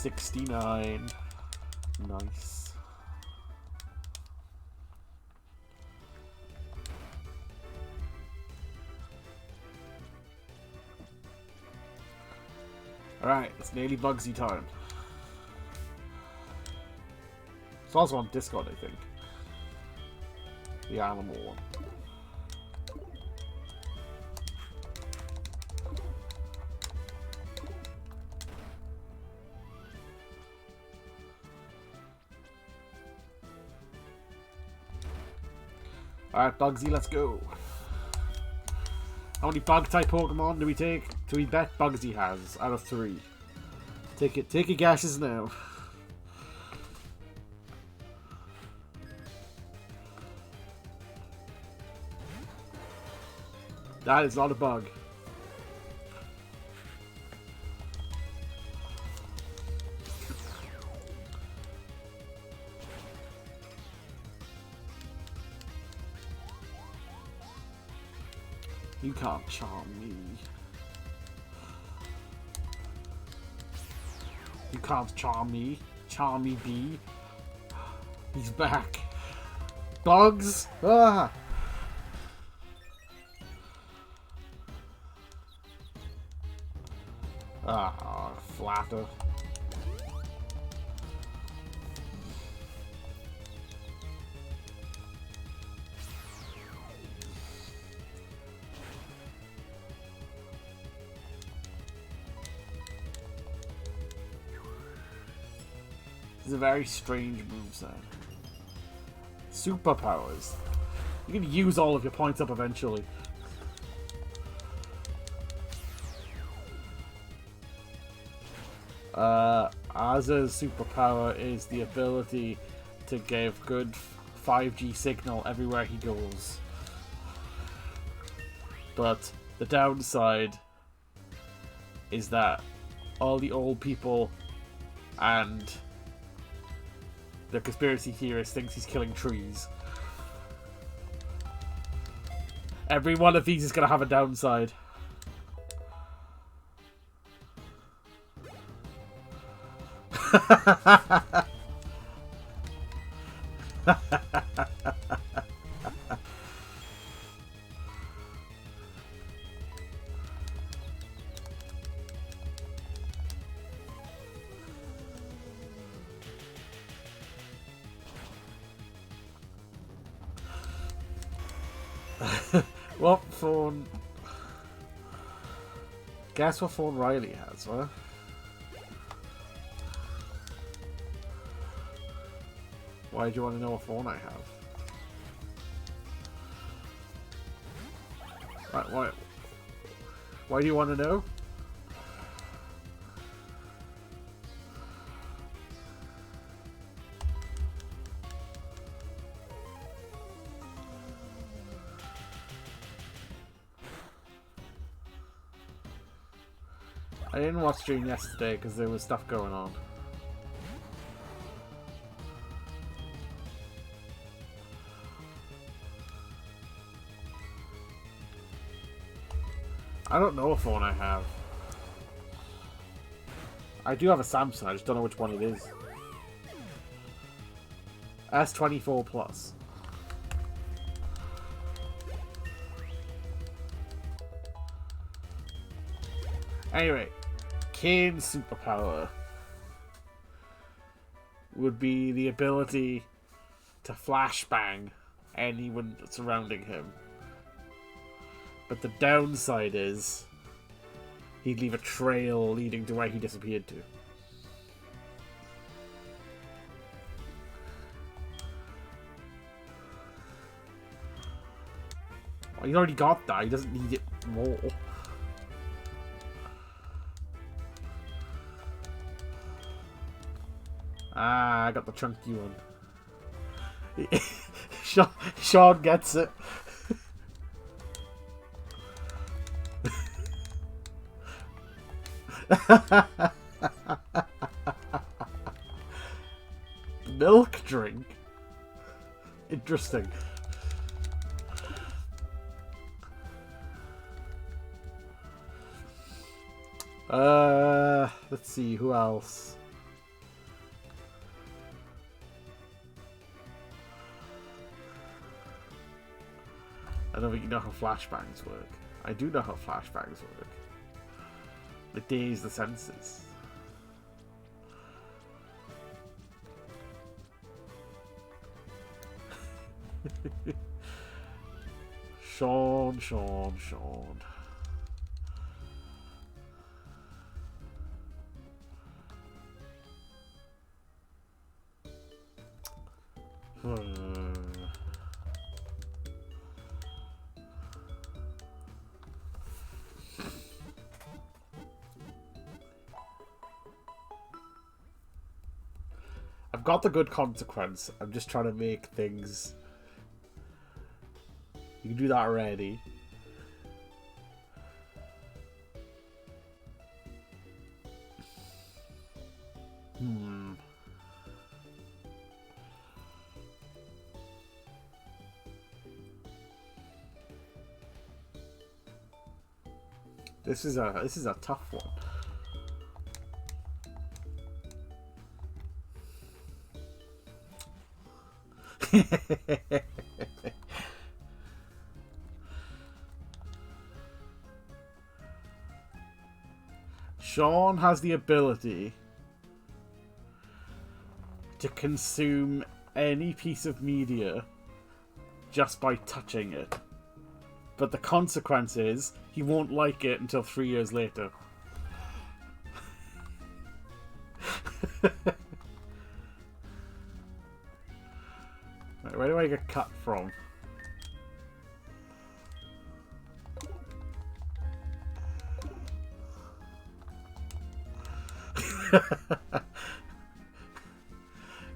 $69. Nice. Alright, it's nearly Bugsy time. It's also on Discord, I think. The animal one. Alright, Bugsy, let's go. How many bug-type Pokemon do we take? Do we bet Bugsy has out of 3? Take your guesses now. That is not a bug. You can't charm me. You can't charm me. Charmy B. He's back. Bugs! Ah! Ah, flatter. It's a very strange moveset. Superpowers. You can use all of your points up eventually. Aza's superpower is the ability to give good 5G signal everywhere he goes. But the downside is that all the old people and the conspiracy theorist thinks he's killing trees. Every one of these is going to have a downside. What phone? Guess what phone Riley has, huh? Why do you want to know what phone I have? Why do you want to know? I didn't watch stream yesterday because there was stuff going on. I don't know what phone I have. I do have a Samsung, I just don't know which one it is. S24 Plus. Anyway, Kane's superpower would be the ability to flashbang anyone surrounding him. But the downside is he'd leave a trail leading to where he disappeared to. Well, he's already got that. He doesn't need it more. Ah, I got the chunky one. Sean gets it. Milk drink? Interesting. Let's see, who else? I don't think you know how flashbangs work. I do know how flashbangs work. They daze the senses. Sean. I've got the good consequence. I'm just trying to make things... You can do that already. This is a tough one. Sean has the ability to consume any piece of media just by touching it. But the consequence is he won't like it until 3 years later. Right, where do I get cut from?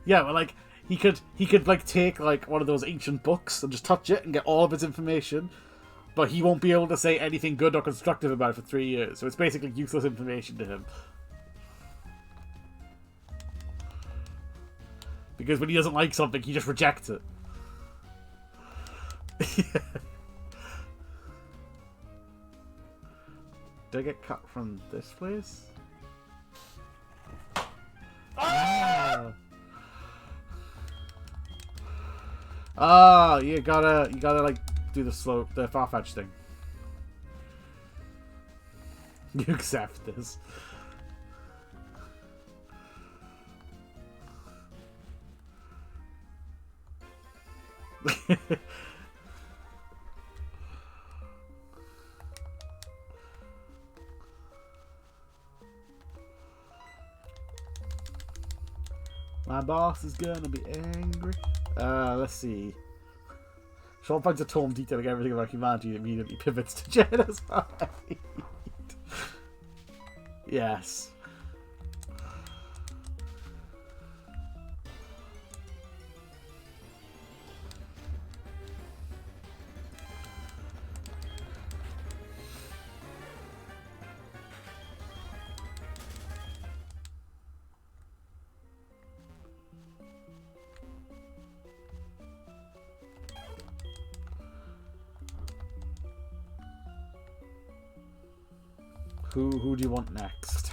Yeah, well, like he could like take like one of those ancient books and just touch it and get all of its information, but he won't be able to say anything good or constructive about it for 3 years. So it's basically useless information to him. Because when he doesn't like something, he just rejects it. Did I get cut from this place? Ah, you gotta like do the Farfetch thing. You accept this. My boss is gonna be angry. Let's see. Sean finds a tome detailing everything about humanity and immediately pivots to genocide. Yes. Who do you want next?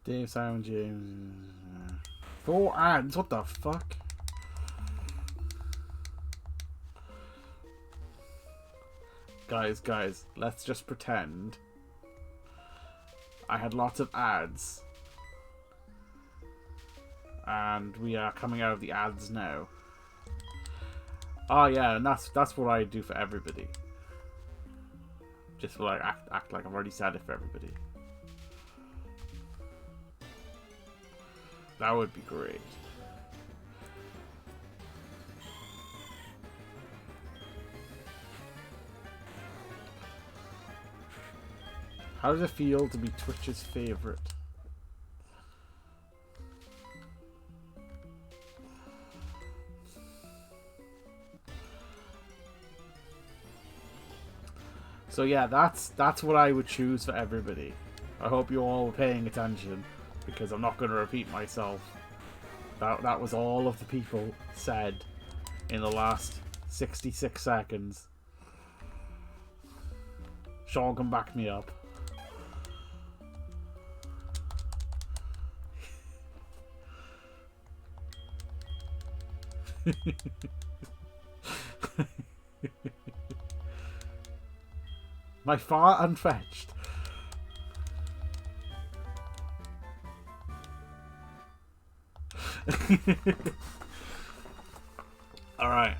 Dave, Simon, James. 4 ads, what the fuck? Guys, let's just pretend I had lots of ads. And we are coming out of the ads now. Oh yeah, and that's what I do for everybody. Just like act like I've already said it for everybody. That would be great. How does it feel to be Twitch's favorite? So yeah, that's what I would choose for everybody. I hope you all were paying attention, because I'm not going to repeat myself. That was all of the people said in the last 66 seconds. Sean can back me up. My far unfetched. Alright.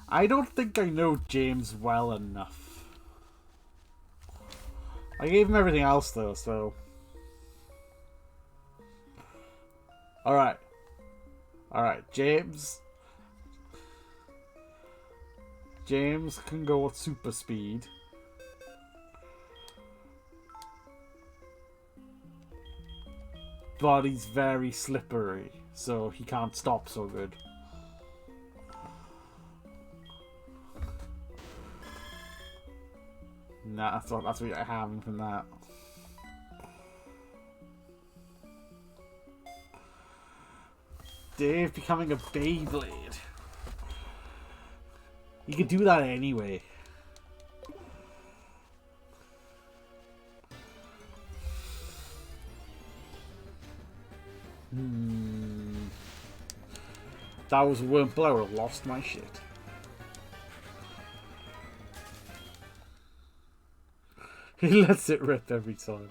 I don't think I know James well enough. I gave him everything else though, so... Alright, James can go at super speed. But he's very slippery, so he can't stop so good. Nah, that's what I have from that. Dave becoming a Beyblade. You could do that anyway. That was a wimple, I would have lost my shit. He lets it rip every time.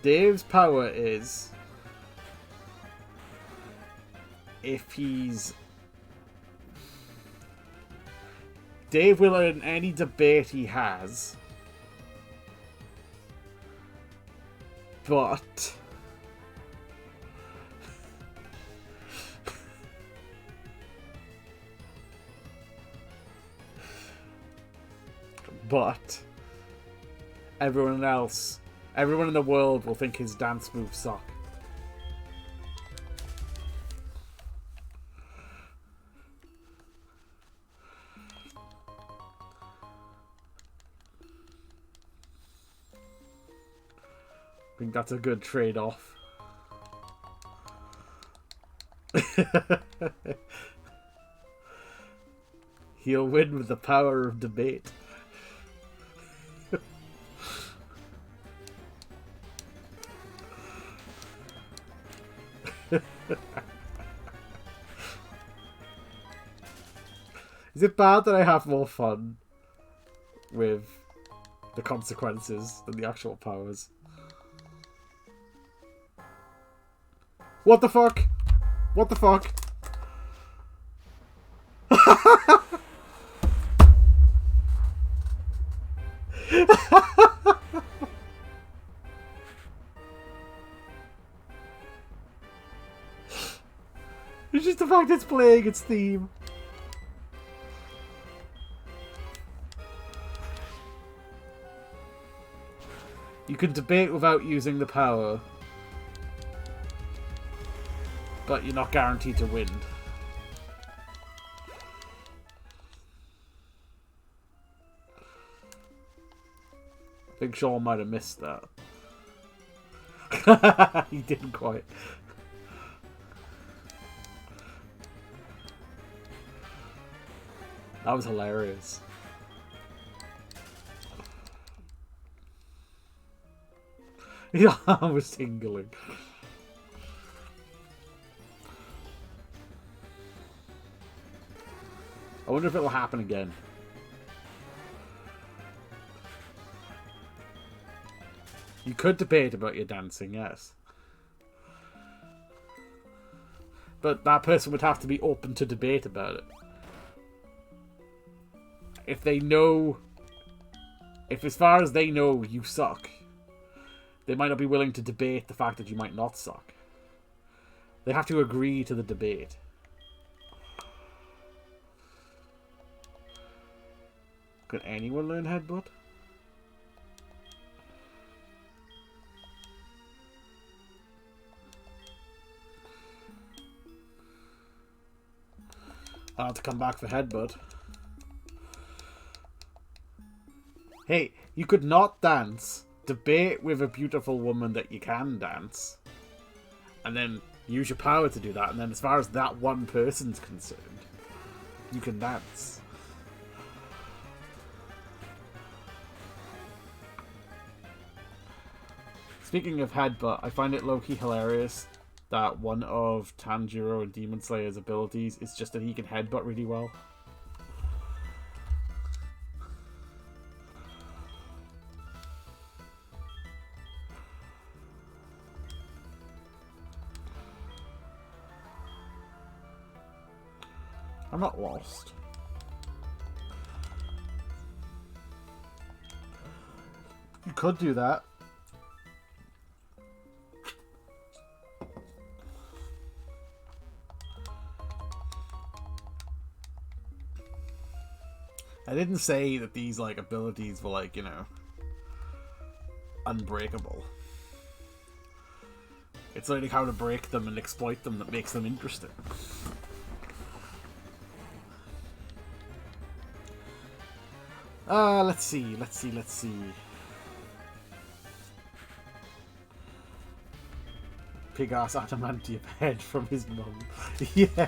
Dave's power is if he's... Dave will in any debate he has, but everyone in the world will think his dance moves suck. I think that's a good trade-off. He'll win with the power of debate. Is it bad that I have more fun with the consequences than the actual powers? What the fuck? What the fuck? It's just the fact it's playing its theme. You can debate without using the power, but you're not guaranteed to win. I think Sean might have missed that. He didn't quite. That was hilarious. His arm was tingling. I wonder if it'll happen again. You could debate about your dancing, yes. But that person would have to be open to debate about it. If they know... If as far as they know you suck, they might not be willing to debate the fact that you might not suck. They have to agree to the debate. Could anyone learn headbutt? I'll have to come back for headbutt. Hey, you could not dance, debate with a beautiful woman that you can dance, and then use your power to do that, and then as far as that one person's concerned, you can dance. Speaking of headbutt, I find it low-key hilarious that one of Tanjiro and Demon Slayer's abilities is just that he can headbutt really well. I'm not lost. You could do that. I didn't say that these, like, abilities were, like, you know, unbreakable. It's learning how to break them and exploit them that makes them interesting. Let's see. Pig-ass adamantium head from his mum. Yeah!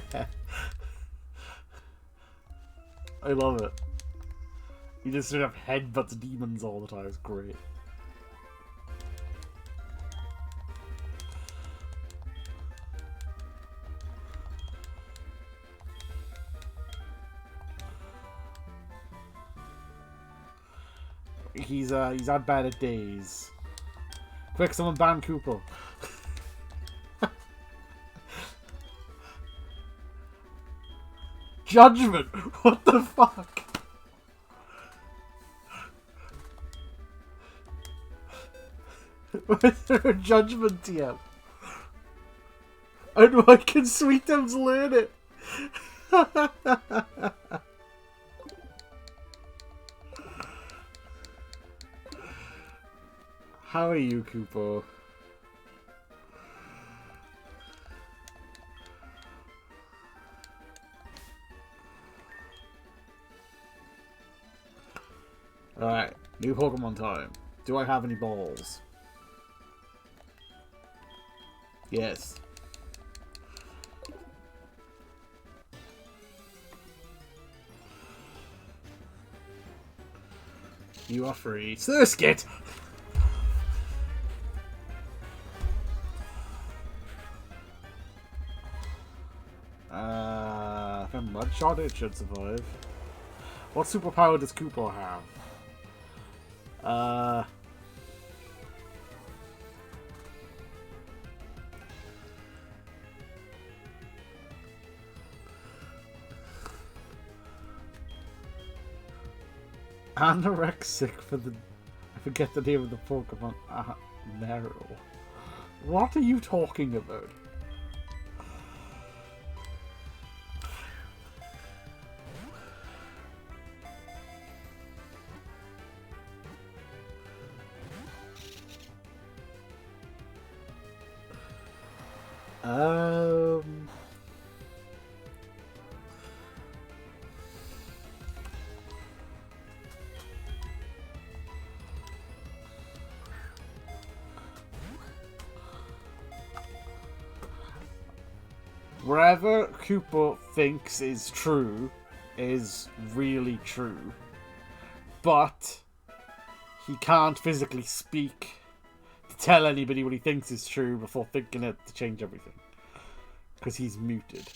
I love it. He just sort of headbutts demons all the time. It's great. He's had better days. Quick, someone ban Cooper. Judgment! What the fuck? Was there a judgment yet? And why can Sweetums learn it? How are you, Kupo? Alright, new Pokemon time. Do I have any balls? Yes. You are free. Surskit! If I'm Mudshot, it should survive. What superpower does Koopa have? Anorexic for the... I forget the name of the Pokemon. Meryl. What are you talking about? Wherever Koopa thinks is true is really true. But he can't physically speak to tell anybody what he thinks is true before thinking it to change everything. Because he's muted.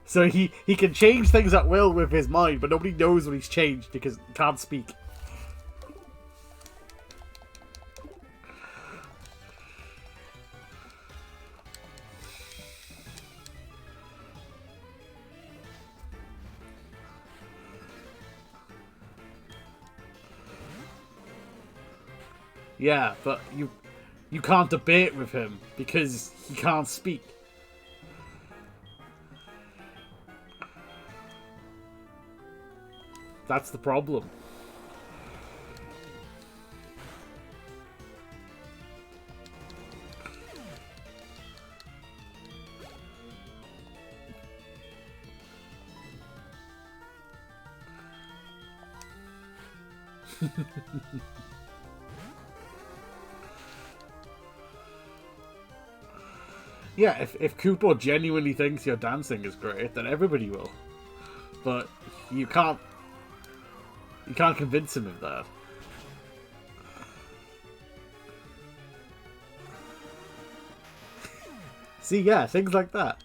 So he can change things at will with his mind, but nobody knows what he's changed because he can't speak. Yeah, but you can't debate with him because he can't speak. That's the problem. Yeah, if Koopa genuinely thinks your dancing is great, then everybody will. But you can't convince him of that. See, yeah, things like that.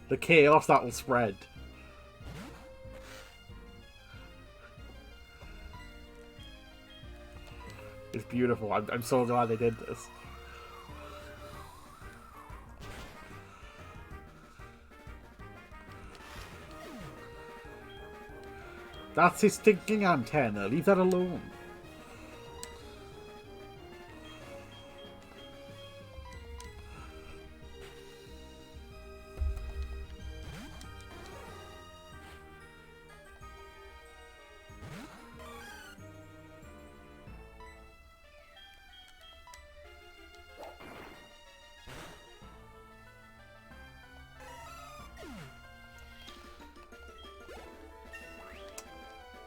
The chaos that will spread. It's beautiful. I'm so glad they did this. That's his thinking antenna. Leave that alone.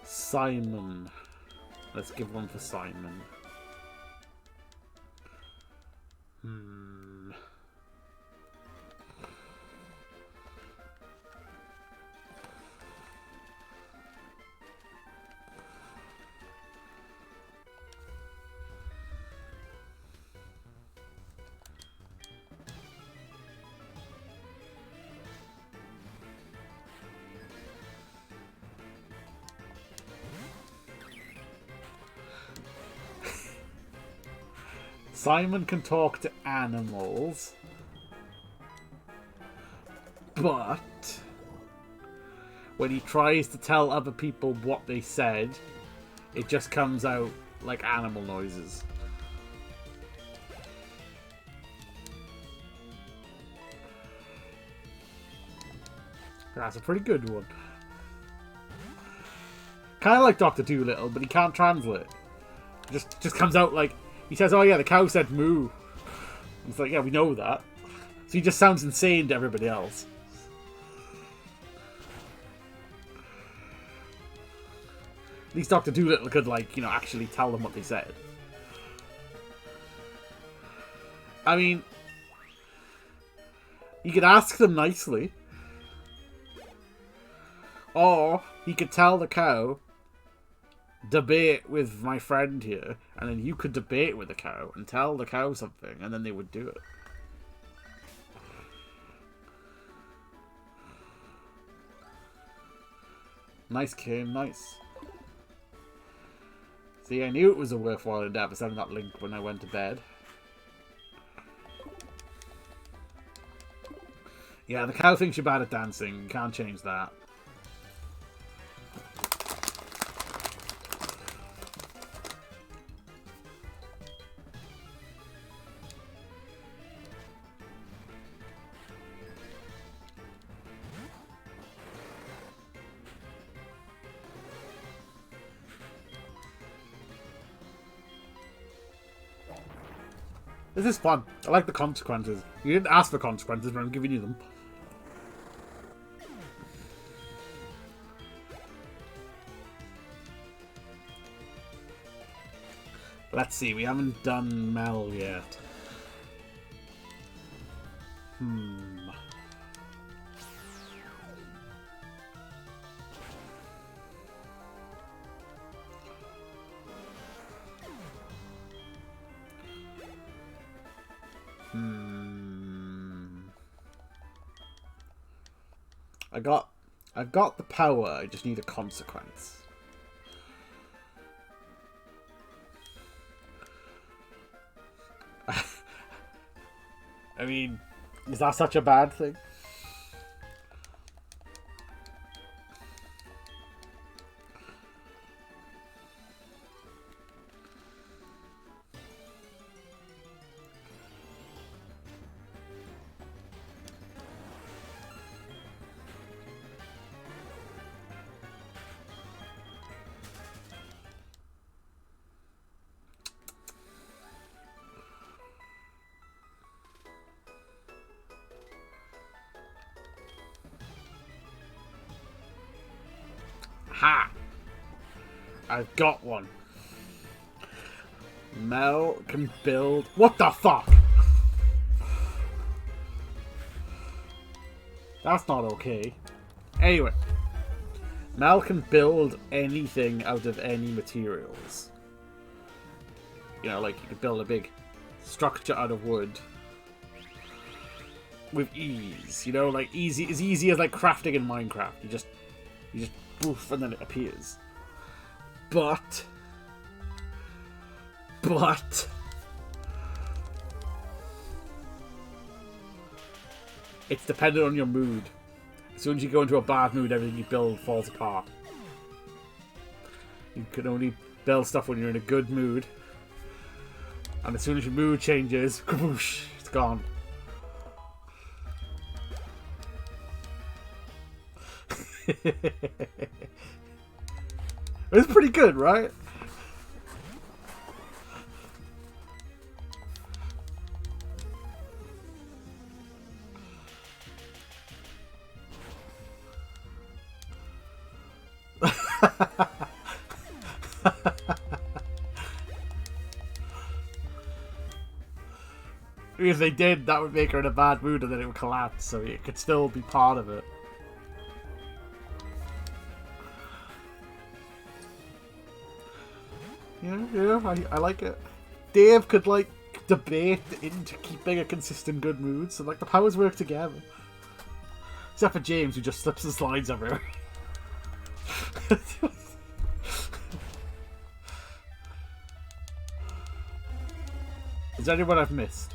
Simon. Let's give one for Simon. Simon can talk to animals, but when he tries to tell other people what they said, it just comes out like animal noises. That's a pretty good one. Kind of like Dr. Dolittle, but he can't translate. Just comes out like... He says, oh yeah, the cow said moo. It's like, yeah, we know that. So he just sounds insane to everybody else. At least Dr. Dolittle could, like, you know, actually tell them what they said. I mean... You could ask them nicely. Or he could tell the cow, debate with my friend here, and then you could debate with the cow and tell the cow something, and then they would do it. Nice, Kim, nice. See, I knew it was a worthwhile endeavour sending that link when I went to bed. Yeah, the cow thinks you're bad at dancing. You can't change that. This is fun. I like the consequences. You didn't ask for consequences, but I'm giving you them. Let's see, we haven't done Mel yet. I've got the power, I just need a consequence. I mean, is that such a bad thing? Ha! I've got one. Mel can build... What the fuck? That's not okay. Anyway. Mel can build anything out of any materials. You know, like you could build a big structure out of wood. With ease. You know, like easy as easy as like crafting in Minecraft. You just poof, and then it appears. But it's dependent on your mood. As soon as you go into a bad mood, everything you build falls apart. You can only build stuff when you're in a good mood. And as soon as your mood changes, kaboosh, it's gone. It's pretty good, right? If they did, that would make her in a bad mood and then it would collapse, so it could still be part of it. Yeah, I like it. Dave could, like, debate into keeping a consistent good mood, so, like, the powers work together. Except for James, who just slips and slides everywhere. Is there anyone I've missed?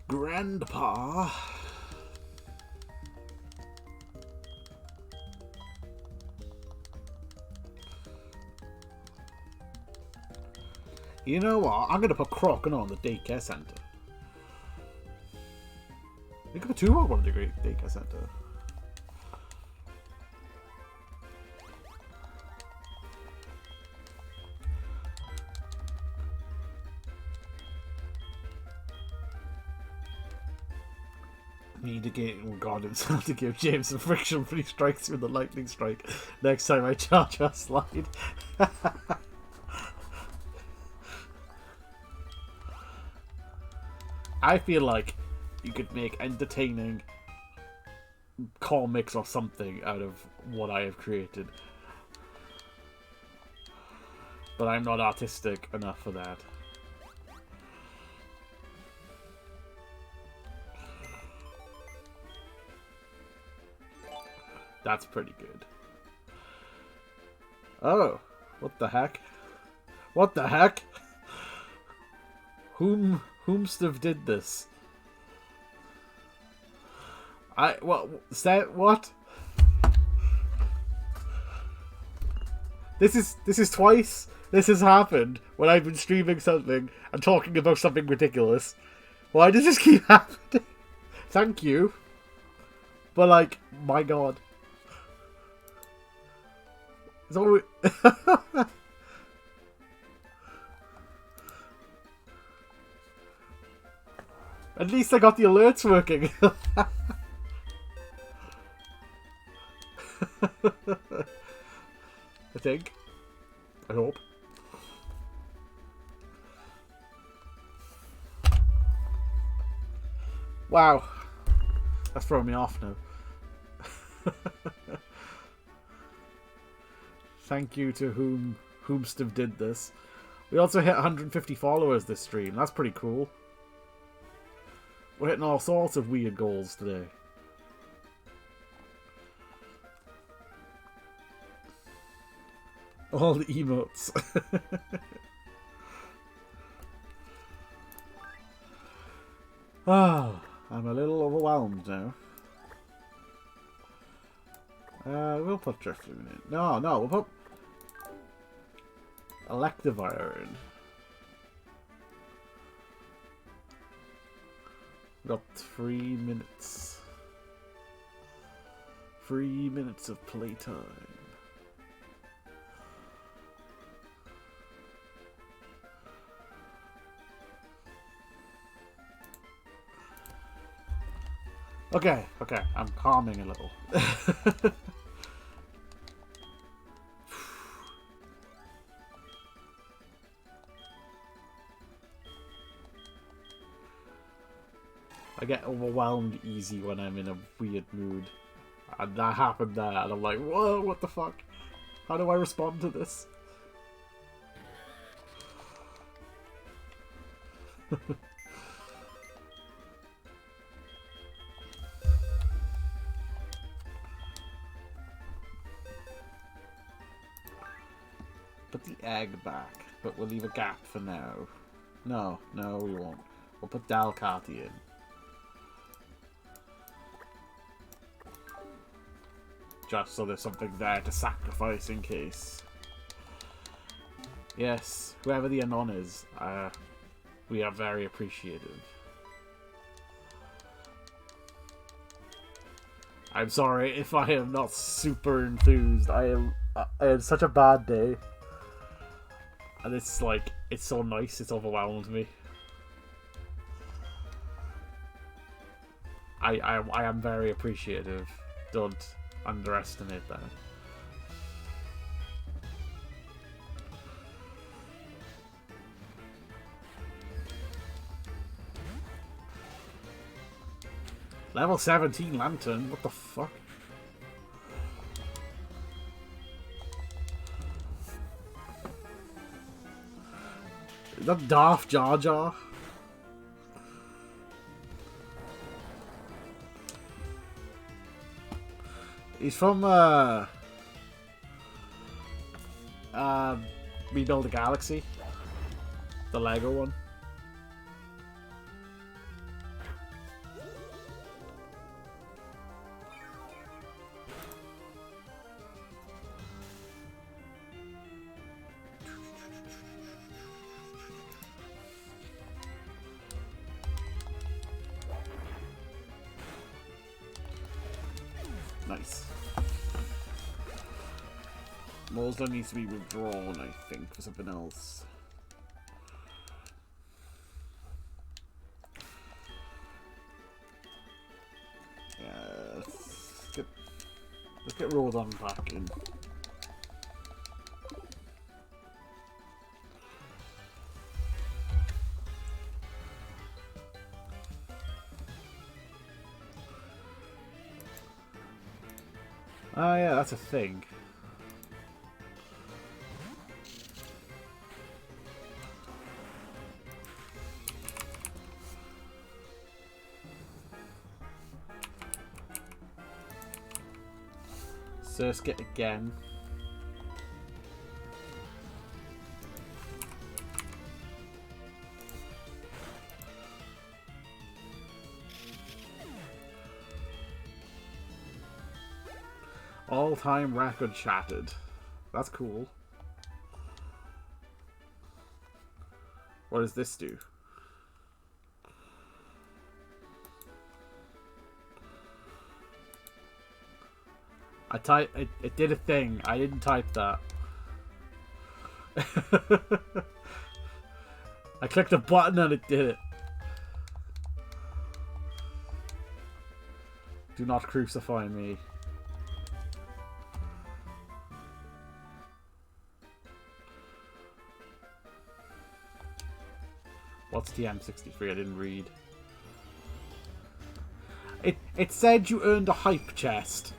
Grandpa. You know what? I'm gonna put Crocken on the daycare center. We could put 2 on the daycare center. Need to get God himself to give James some friction when he strikes with the lightning strike next time I charge a slide. I feel like you could make entertaining comics or something out of what I have created. But I'm not artistic enough for that. That's pretty good. Oh, what the heck? What the heck? Whomst did this? What? This is twice this has happened when I've been streaming something and talking about something ridiculous. Why does this keep happening? Thank you. But like, my god. It's always... At least I got the alerts working. I think. I hope. Wow. That's throwing me off now. Thank you to whomst did this. We also hit 150 followers this stream. That's pretty cool. We're hitting all sorts of weird goals today. All the emotes. Oh, I'm a little overwhelmed now. We'll put Drifloon in. No, we'll put Electivire in. We've got 3 minutes. 3 minutes of playtime. Okay, I'm calming a little. I get overwhelmed easy when I'm in a weird mood. And that happened there, and I'm like, whoa, what the fuck? How do I respond to this? Put the egg back, but we'll leave a gap for now. No, we won't. We'll put Dalcati in. Just so there's something there to sacrifice in case. Yes, whoever the Anon is, we are very appreciative. I'm sorry if I am not super enthused. I had such a bad day. And it's like, it's so nice, it's overwhelmed me. I am very appreciative. Don't underestimate that. Level 17 Lantern? What the fuck? Is that Daft Jar Jar? He's from Rebuild a Galaxy, the Lego one. Moslem needs to be withdrawn, I think, for something else. Yeah, let's get Rodon back in. Oh yeah, that's a thing. Surskit again. All-time record shattered. That's cool. What does this do? It did a thing. I didn't type that. I clicked a button and it did it. Do not crucify me. What's TM63? I didn't read. It said you earned a hype chest.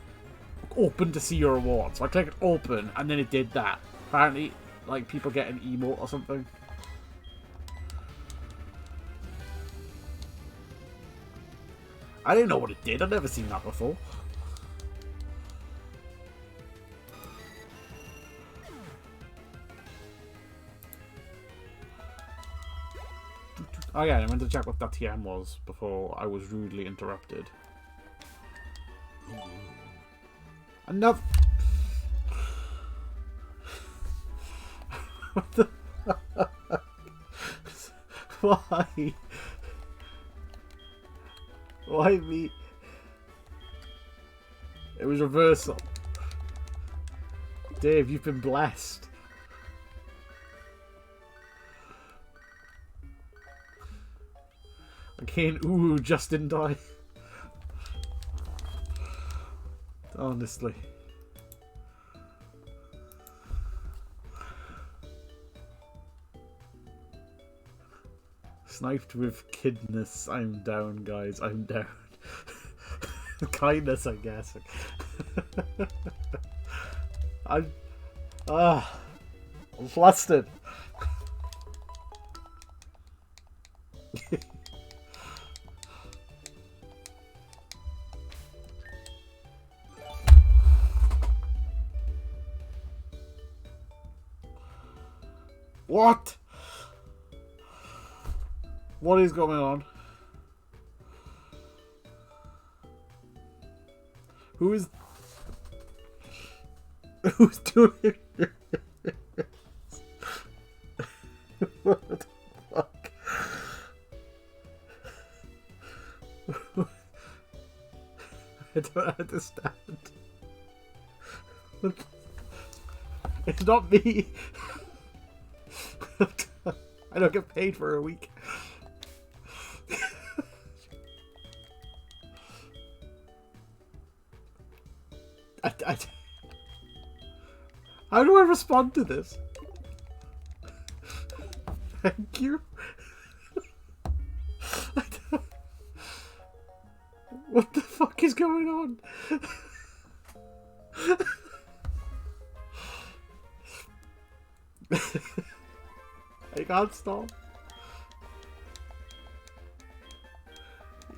Open to see your rewards. So I clicked open and then it did that. Apparently, like, people get an emote or something. I didn't know what it did. I've never seen that before. Oh yeah, I went to check what that TM was before I was rudely interrupted. Enough. What the fuck? Why? Why me? It was reversal. Dave, you've been blessed. Again, ooh, just in time. Honestly. Sniped with kidness. I'm down, guys. I'm down. Kindness, I guess. I'm flustered. What? What is going on? Who's doing this? What the fuck? I don't understand. It's not me. I don't get paid for a week. How do I respond to this? Thank you. What the fuck is going on? I can't stop.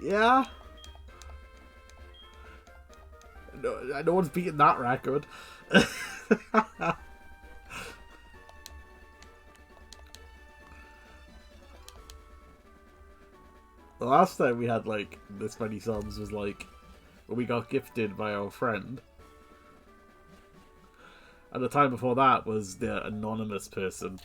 Yeah. No one's beaten that record. The last time we had like this many subs was like when we got gifted by our friend. And the time before that was the anonymous person.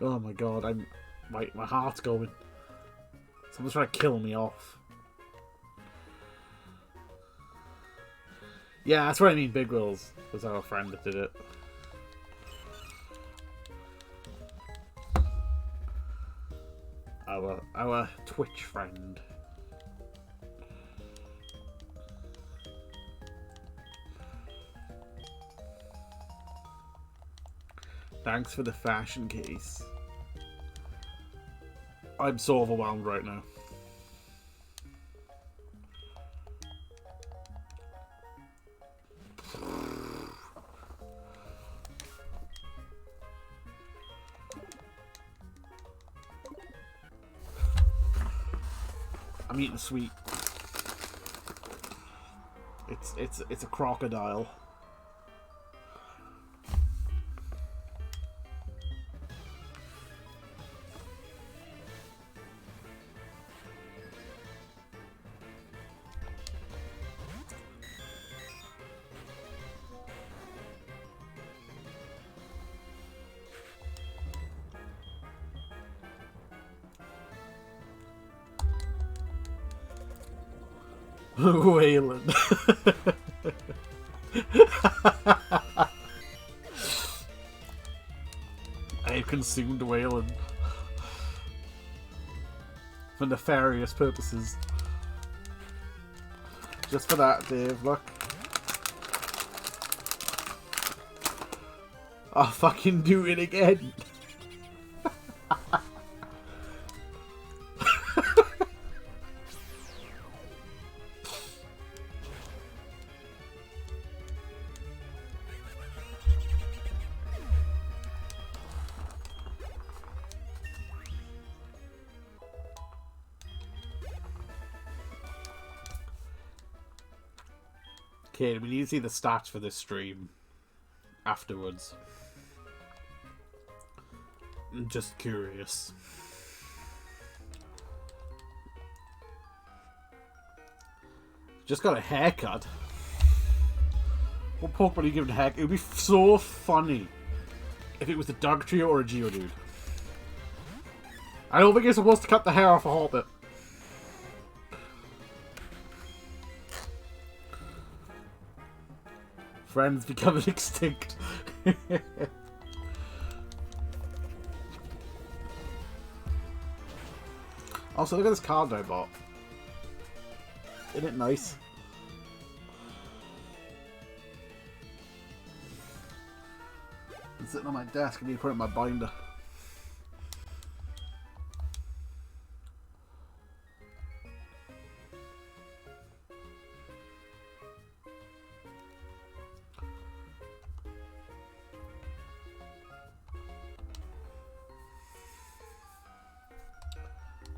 Oh my god, my heart's going. Someone's trying to kill me off. Yeah, that's what I mean, Big Wills. Was our friend that did it. Our Twitch friend. Thanks for the fashion case. I'm so overwhelmed right now. I'm eating sweet. It's a crocodile. Wayland. I have consumed Wayland for nefarious purposes. Just for that, Dave, look. I'll fucking do it again. Okay, we need to see the stats for this stream afterwards. I'm just curious. Just got a haircut. What Pokemon are you giving a haircut? It would be so funny if it was a Dugtrio or a Geodude. I don't think you're supposed to cut the hair off a Hobbit. Friends becoming extinct. Also, look at this card I bought. Isn't it nice? It's sitting on my desk. I need to put it in my binder.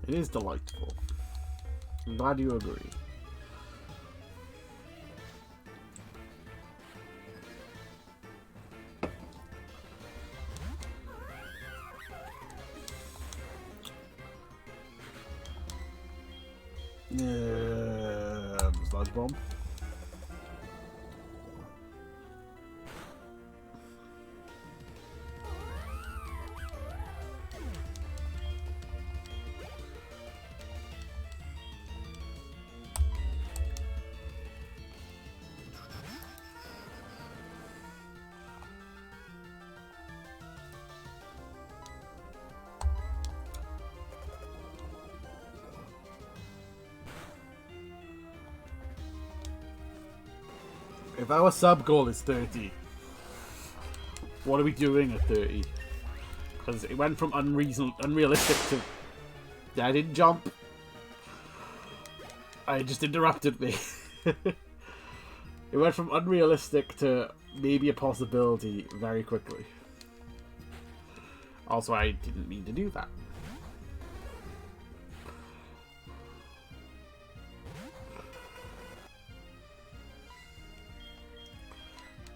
It is delightful. I'm glad you agree. Yeah, sludge bomb. If our sub goal is 30, what are we doing at 30? Because it went from unrealistic to... Yeah, I didn't jump. I just interrupted me. It went from unrealistic to maybe a possibility very quickly. Also, I didn't mean to do that.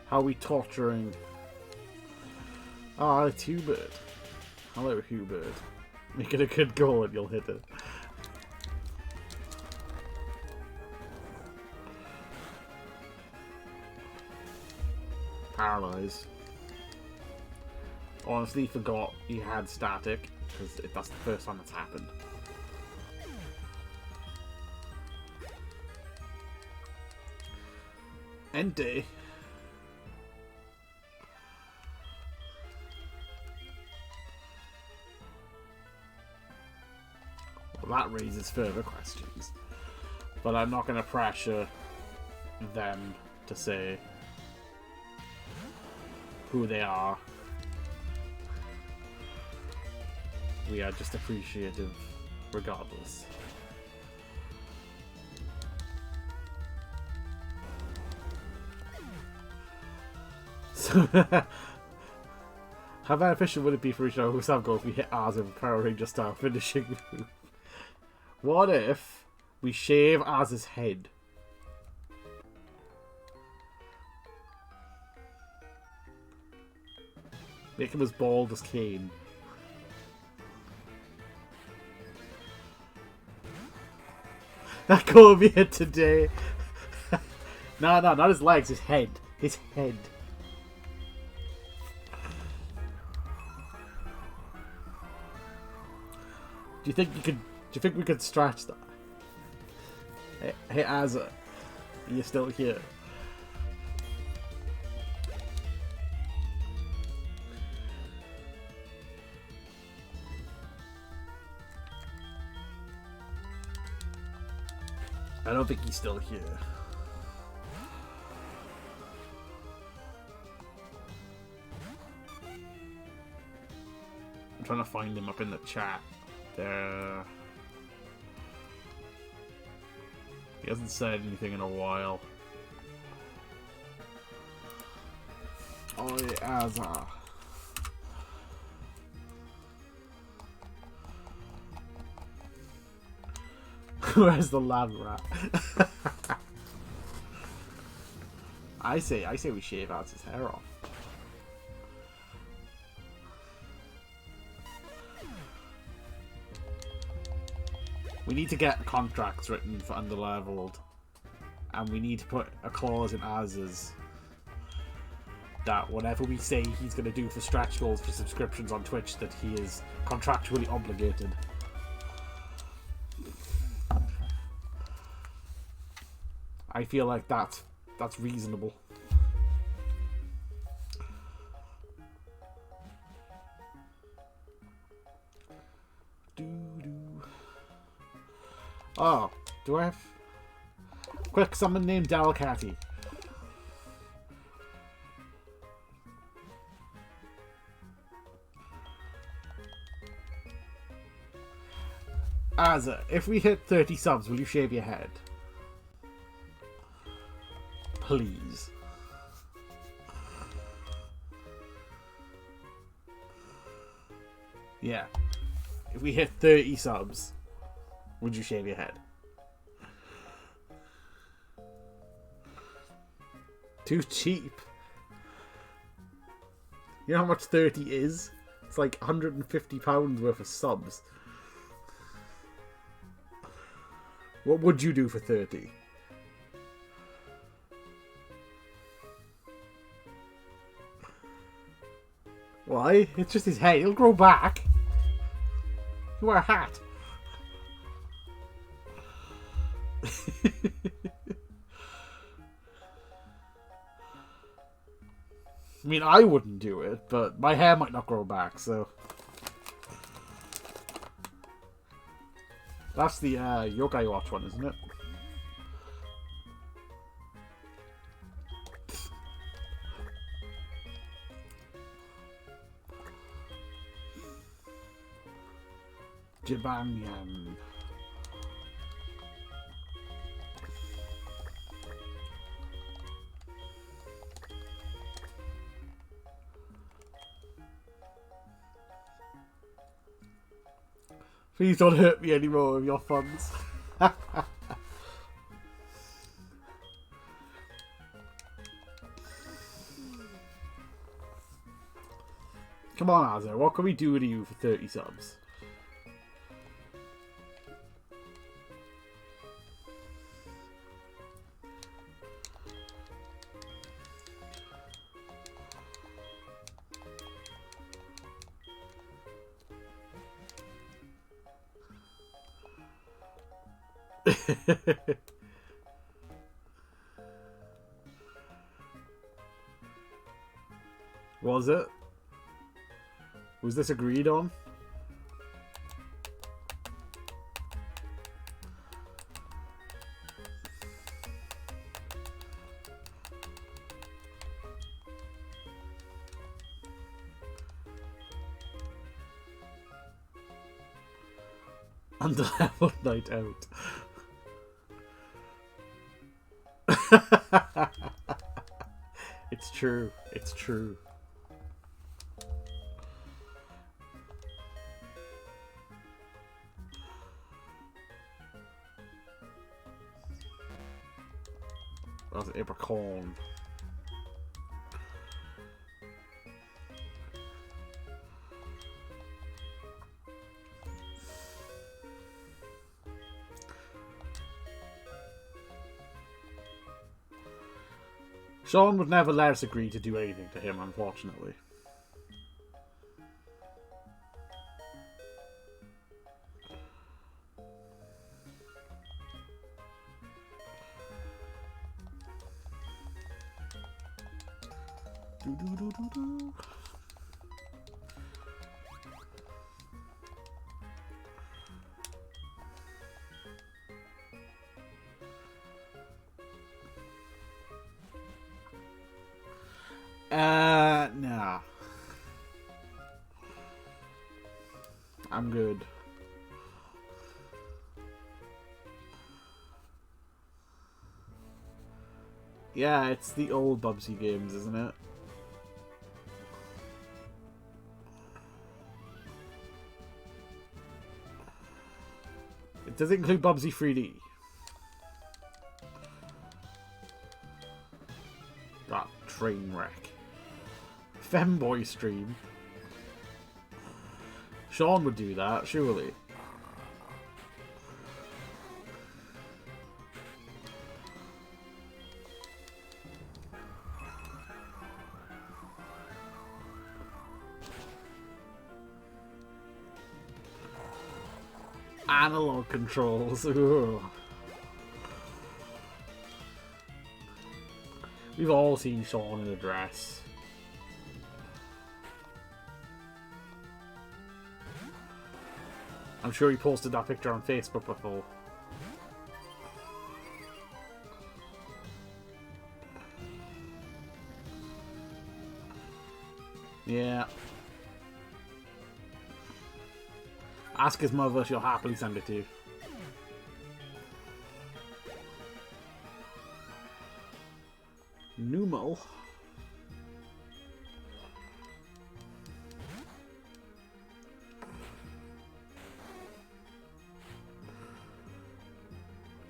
How are we torturing? Ah, it's Hubert. Hello, Hubert. Make it a good goal and you'll hit it. Paralyze. Honestly, forgot he had static because that's the first time it's happened. End day. Well, that raises further questions. But I'm not going to pressure them to say who they are. We are just appreciative regardless. So, how beneficial would it be for each of us if we hit ours with a Power Ranger style finishing move? What if we shave Az's head? Make him as bald as Kane. That could be it today. No, not his legs, his head. His head. Do you think you could? Do you think we could stretch that? Hey, Azza, you're still here. I don't think he's still here. I'm trying to find him up in the chat. There. He hasn't said anything in a while. Oh, Azza. Where's the lab rat? I say we shave Az's hair off. We need to get contracts written for underleveled, and we need to put a clause in Az's that whatever we say he's going to do for stretch goals for subscriptions on Twitch, that he is contractually obligated. I feel like that's reasonable. Oh, do I have... Quick, someone named Dalcatty. Azza, if we hit 30 subs, will you shave your head? Please. Yeah. If we hit 30 subs, would you shave your head? Too cheap. You know how much 30 is? It's like £150 worth of subs. What would you do for 30? Why? It's just his head. He'll grow back. You wear a hat. I mean, I wouldn't do it, but my hair might not grow back, so... That's the Yokai Watch one, isn't it? Jibanyan. Please don't hurt me anymore with your funds. Come on, Azza, what can we do to you for 30 subs? Was it? Was this agreed on? Underleveled night out. It's true. It's true. That was Abercorn. Sean would never let us agree to do anything to him, unfortunately. Nah. I'm good. Yeah, it's the old Bubsy games, isn't it? It does include Bubsy 3D. That train wreck. Femboy stream. Sean would do that, surely. Analog controls. Ooh. We've all seen Sean in a dress. I'm sure he posted that picture on Facebook before. Yeah. Ask his mother, she'll happily send it to you. Numal.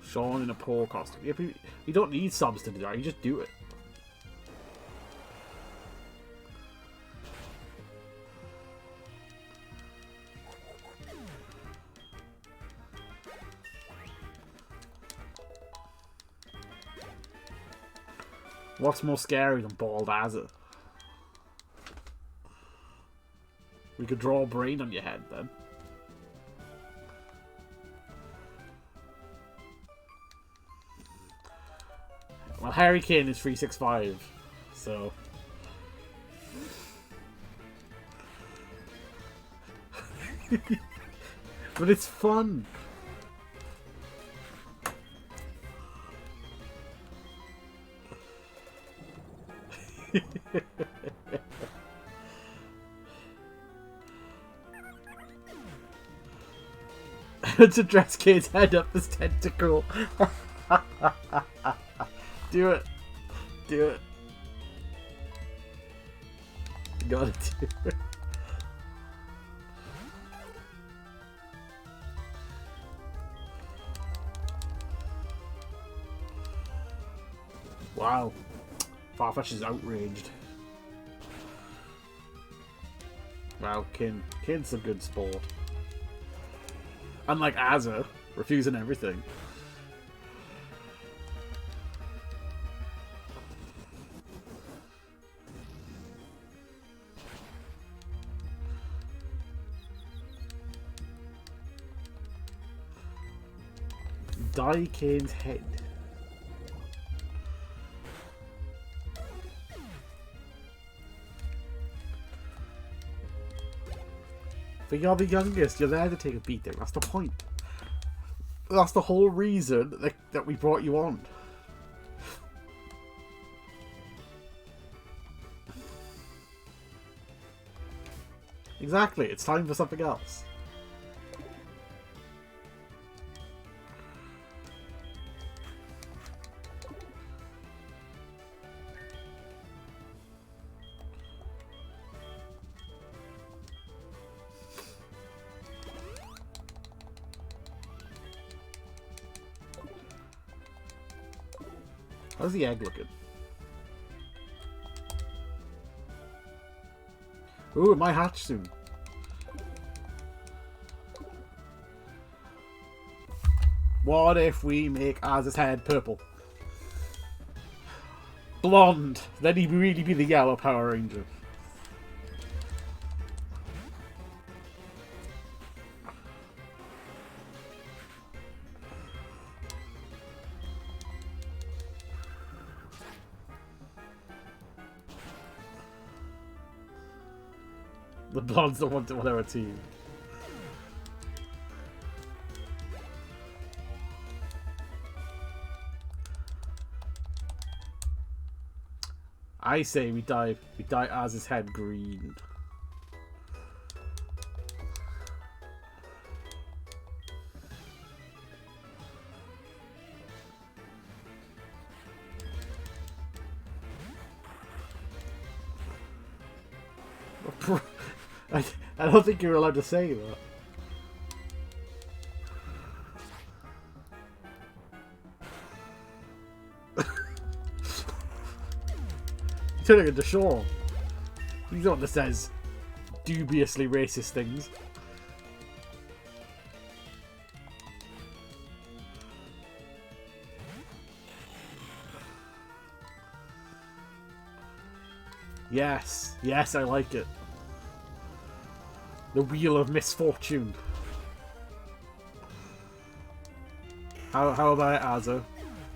Sean in a poor costume. Yeah, you don't need subs to do that, you just do it. What's more scary than Bald Azza? We could draw a brain on your head then. Well, Harry Kane is 365, so... But it's fun! To dress Kate's head up as tentacle. Do it. Do it. You gotta do it. Wow. Farfetch is outraged. Wow, Kin's a good sport. Unlike Azza, refusing everything. Dye Kane's head. But you're the youngest. You're there to take a beating. That's the point. That's the whole reason that we brought you on. Exactly. It's time for something else. How's the egg looking? Ooh, it might hatch soon. What if we make Az's head purple? Blonde. Then he'd really be the yellow Power Ranger. The blondes don't want to on our team. I say we dye Az's head green. I don't think you're allowed to say that. You're turning into Shaw. He's the one that says dubiously racist things. Yes, yes, I like it. The Wheel of Misfortune. How about it, Azo?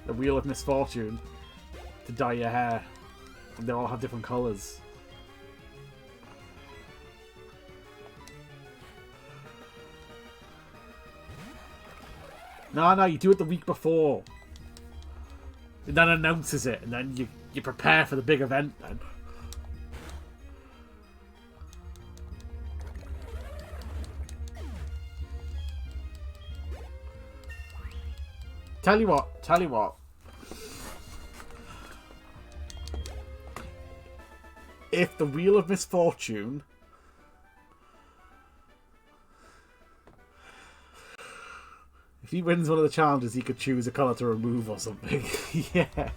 The Wheel of Misfortune. To dye your hair. And they all have different colours. No, you do it the week before. And then announces it, and then you prepare for the big event then. Tell you what. If the Wheel of Misfortune if he wins one of the challenges, he could choose a colour to remove or something. Yeah.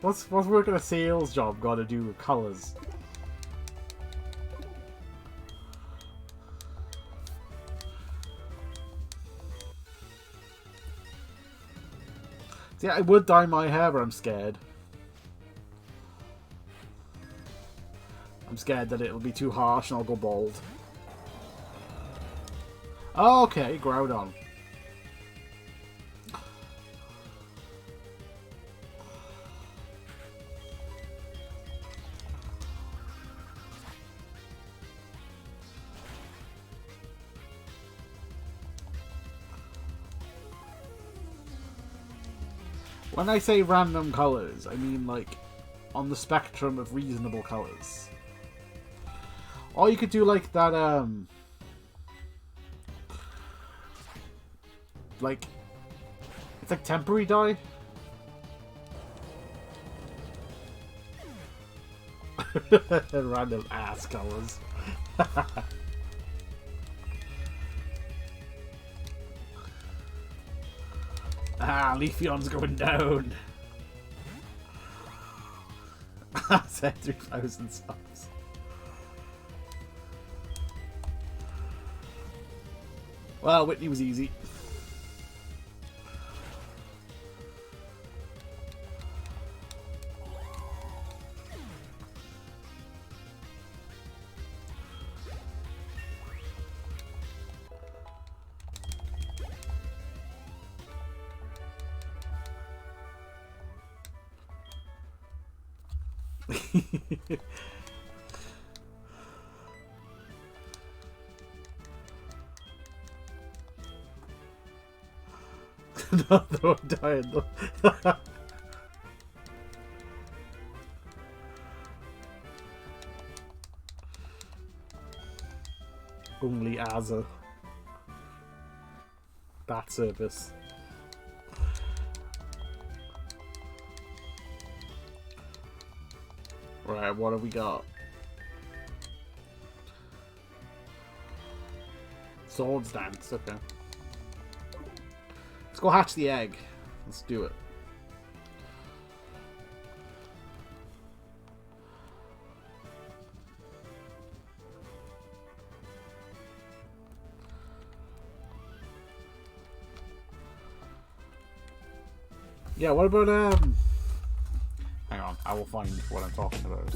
What's working a sales job got to do with colours? See, I would dye my hair, but I'm scared. I'm scared that it'll be too harsh and I'll go bald. Oh, okay, Groudon. When I say random colours, I mean like on the spectrum of reasonable colours. Or you could do like that, like, it's like temporary dye. Random ass colours. Ah, Leafeon's going down. I said 3,000 subs. Well, Whitney was easy. Another one dying though. Only as a that service. Right, what have we got? Swords dance, okay. Let's go hatch the egg. Let's do it. Yeah, what about, hang on, I will find what I'm talking about.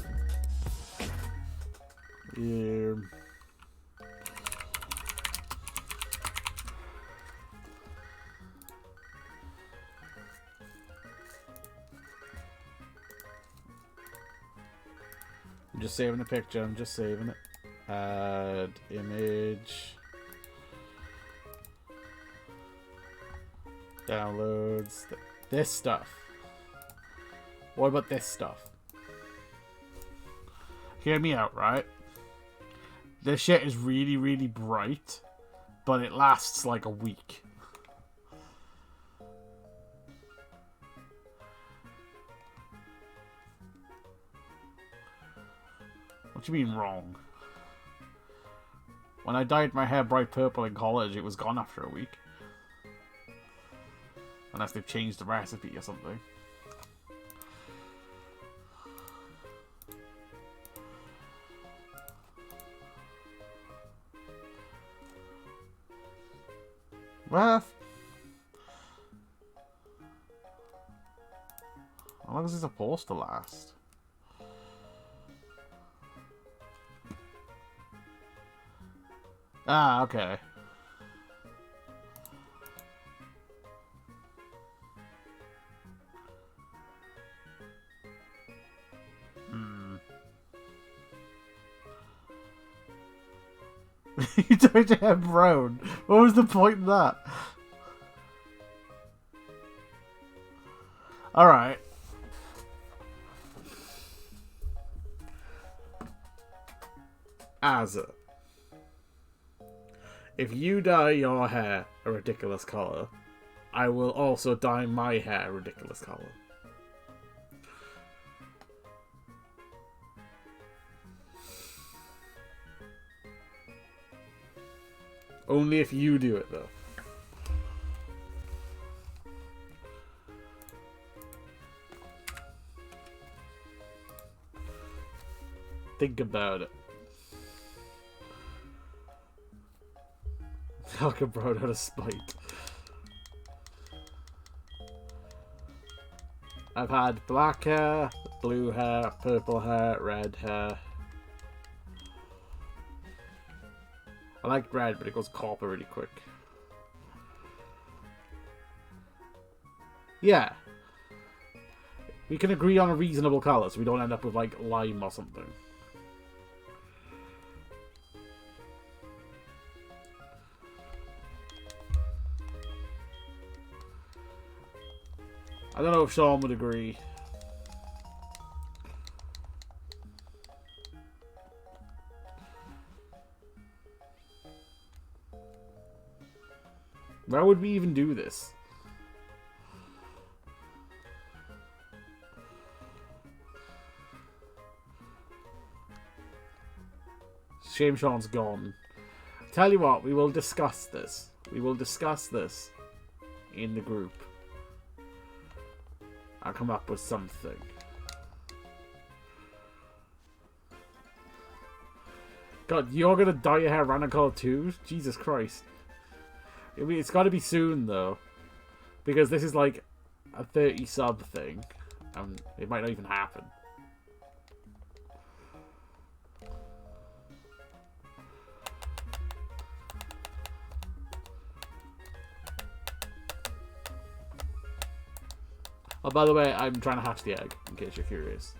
I'm just saving the picture, I'm just saving it. Add image. Downloads. This stuff. What about this stuff? Hear me out, right? This shit is really, really bright, but it lasts like a week. What do you mean wrong? When I dyed my hair bright purple in college, it was gone after a week. Unless they've changed the recipe or something. Well, how long is it supposed to last? Ah, okay. You dyed your hair brown. What was the point in that? Alright. Azza. If you dye your hair a ridiculous colour, I will also dye my hair a ridiculous colour. Only if you do it, though. Think about it. Talk about out of spite. I've had black hair, blue hair, purple hair, red hair. I like red, but it goes copper really quick. Yeah. We can agree on a reasonable colour so we don't end up with, like, lime or something. I don't know if Sean would agree. Where would we even do this? Shame Sean's gone. Tell you what, we will discuss this. We will discuss this in the group. I'll come up with something. God, you're gonna dye your hair random color too? Jesus Christ. I mean, it's gotta be soon though. Because this is like a 30 sub thing. And it might not even happen. Oh, by the way, I'm trying to hatch the egg, in case you're curious.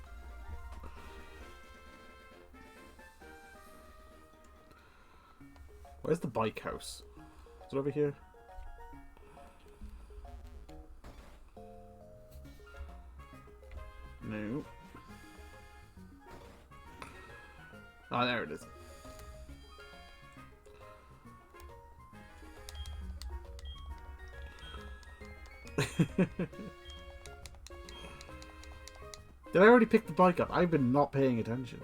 Where's the bike house? Is it over here? No. Oh, there it is. Did I already pick the bike up? I've been not paying attention.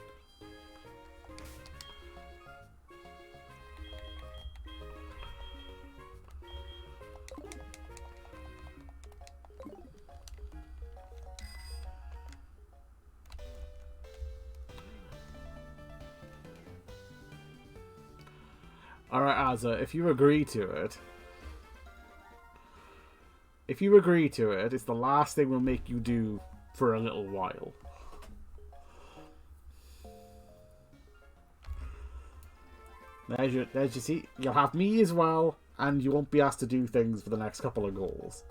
Alright, Azza, if you agree to it... If you agree to it, it's the last thing we'll make you do for a little while. There's your seat. You'll have me as well, and you won't be asked to do things for the next couple of goals.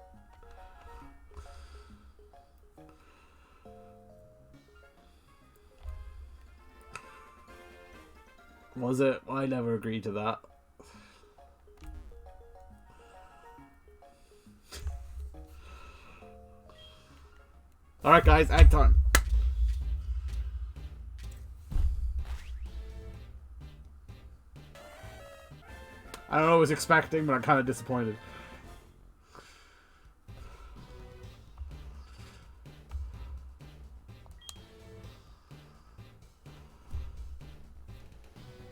Was it? I never agreed to that. Alright guys, egg time. I don't know what I was expecting, but I'm kind of disappointed.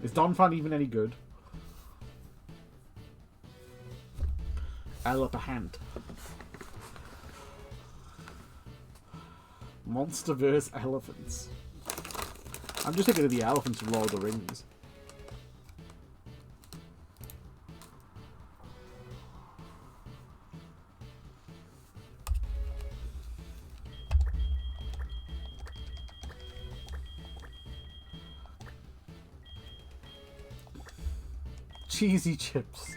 Is Donphan even any good? L up a hand. Monster vs. Elephants. I'm just thinking of the elephants from Lord of the Rings. Cheesy chips.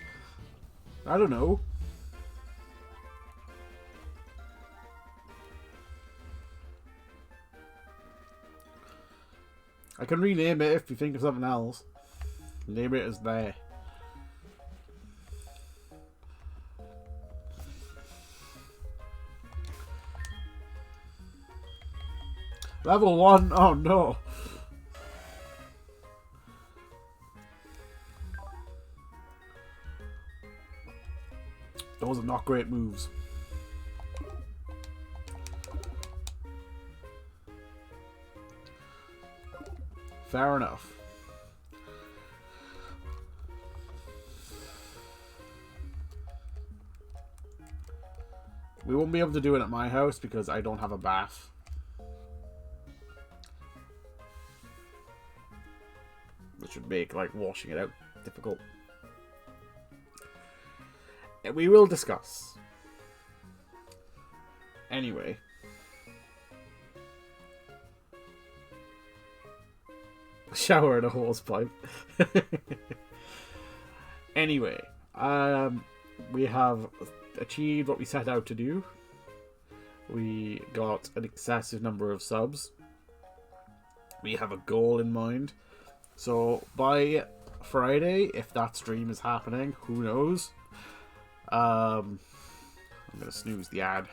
I don't know. I can rename it if you think of something else. Name it as there. Level 1? Oh no. Those are not great moves. Fair enough. We won't be able to do it at my house because I don't have a bath. Which would make, like, washing it out difficult. We will discuss. Anyway. Shower and a hose pipe. Anyway. We have achieved what we set out to do. We got an excessive number of subs. We have a goal in mind. So, by Friday, if that stream is happening, who knows? I'm going to snooze the ad.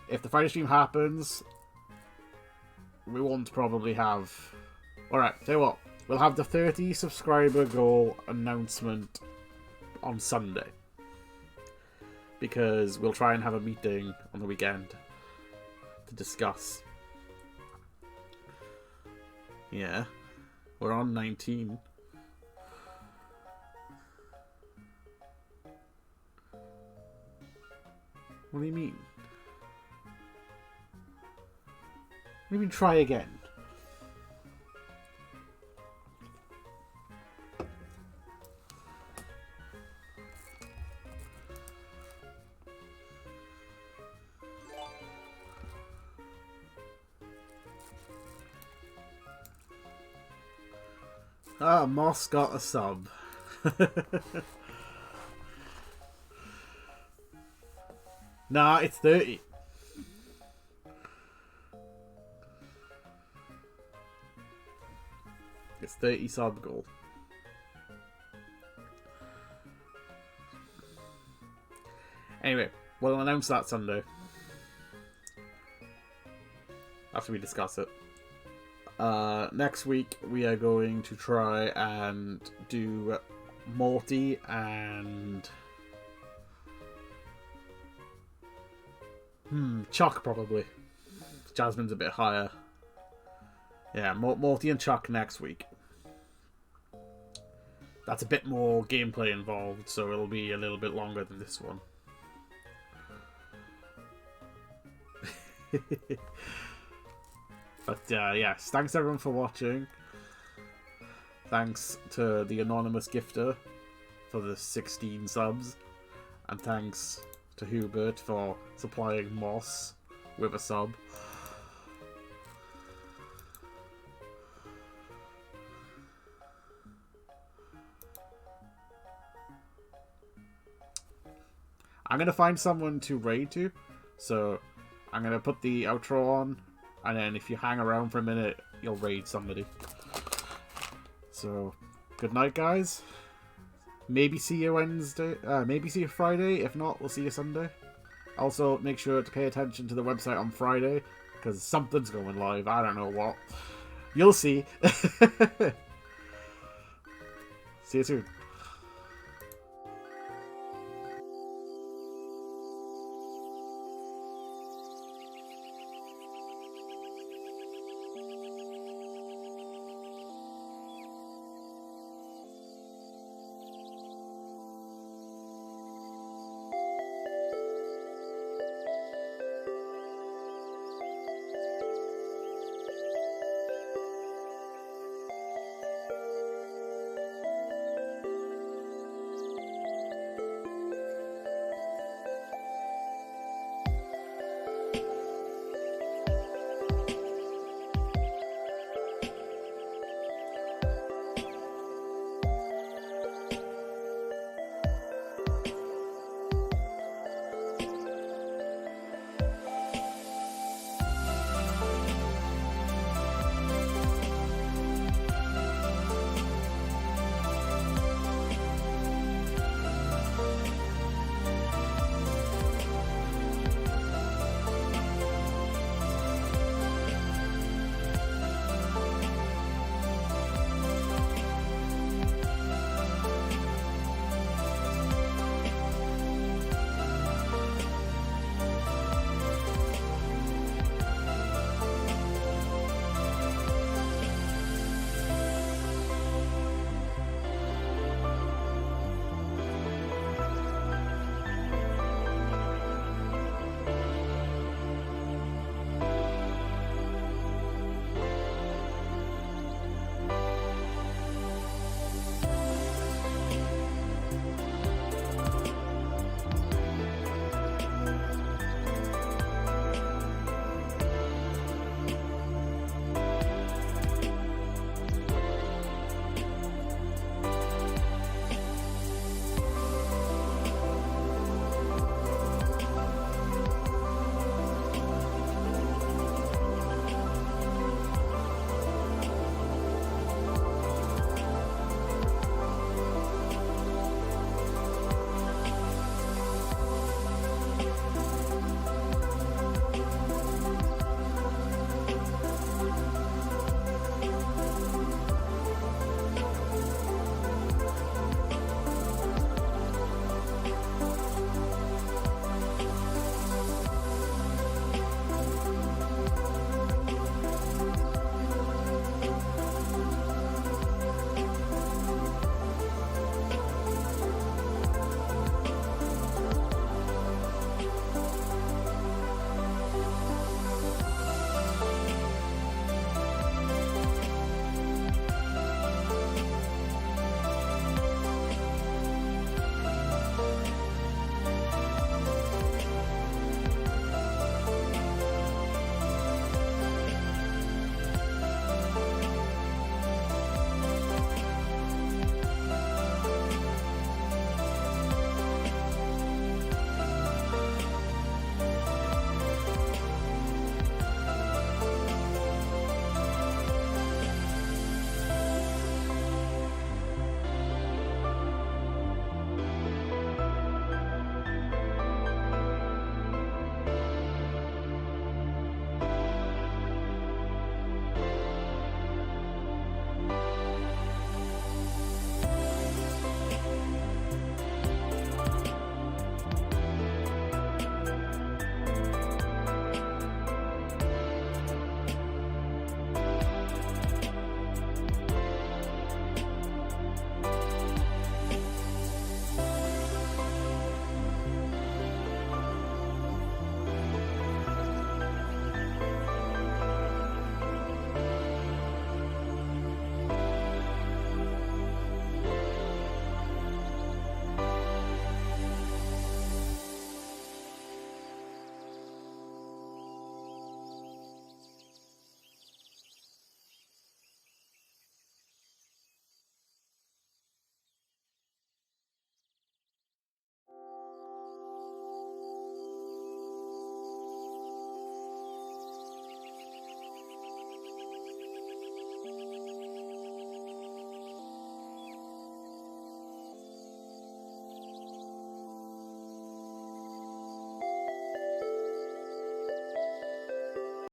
If the Friday stream happens, we won't probably have... Alright, tell you what. We'll have the 30 subscriber goal announcement on Sunday. Because we'll try and have a meeting on the weekend to discuss. Yeah. We're on 19. What do you mean? What do you mean try again? Ah, Moss got a sub. Nah, it's 30. It's 30 sub goal. Anyway, we'll announce that Sunday. After we discuss it. Next week, we are going to try and do Morty and... Chuck, probably. Jasmine's a bit higher. Yeah, Morty and Chuck next week. That's a bit more gameplay involved, so it'll be a little bit longer than this one. But yes, thanks everyone for watching. Thanks to the anonymous gifter for the 16 subs. And thanks to Hubert for supplying Moss with a sub. I'm going to find someone to raid to, so I'm going to put the outro on, and then if you hang around for a minute, you'll raid somebody. So, good night, guys. Maybe see you Wednesday, maybe see you Friday. If not, we'll see you Sunday. Also, make sure to pay attention to the website on Friday, because something's going live. I don't know what. You'll see. See you soon.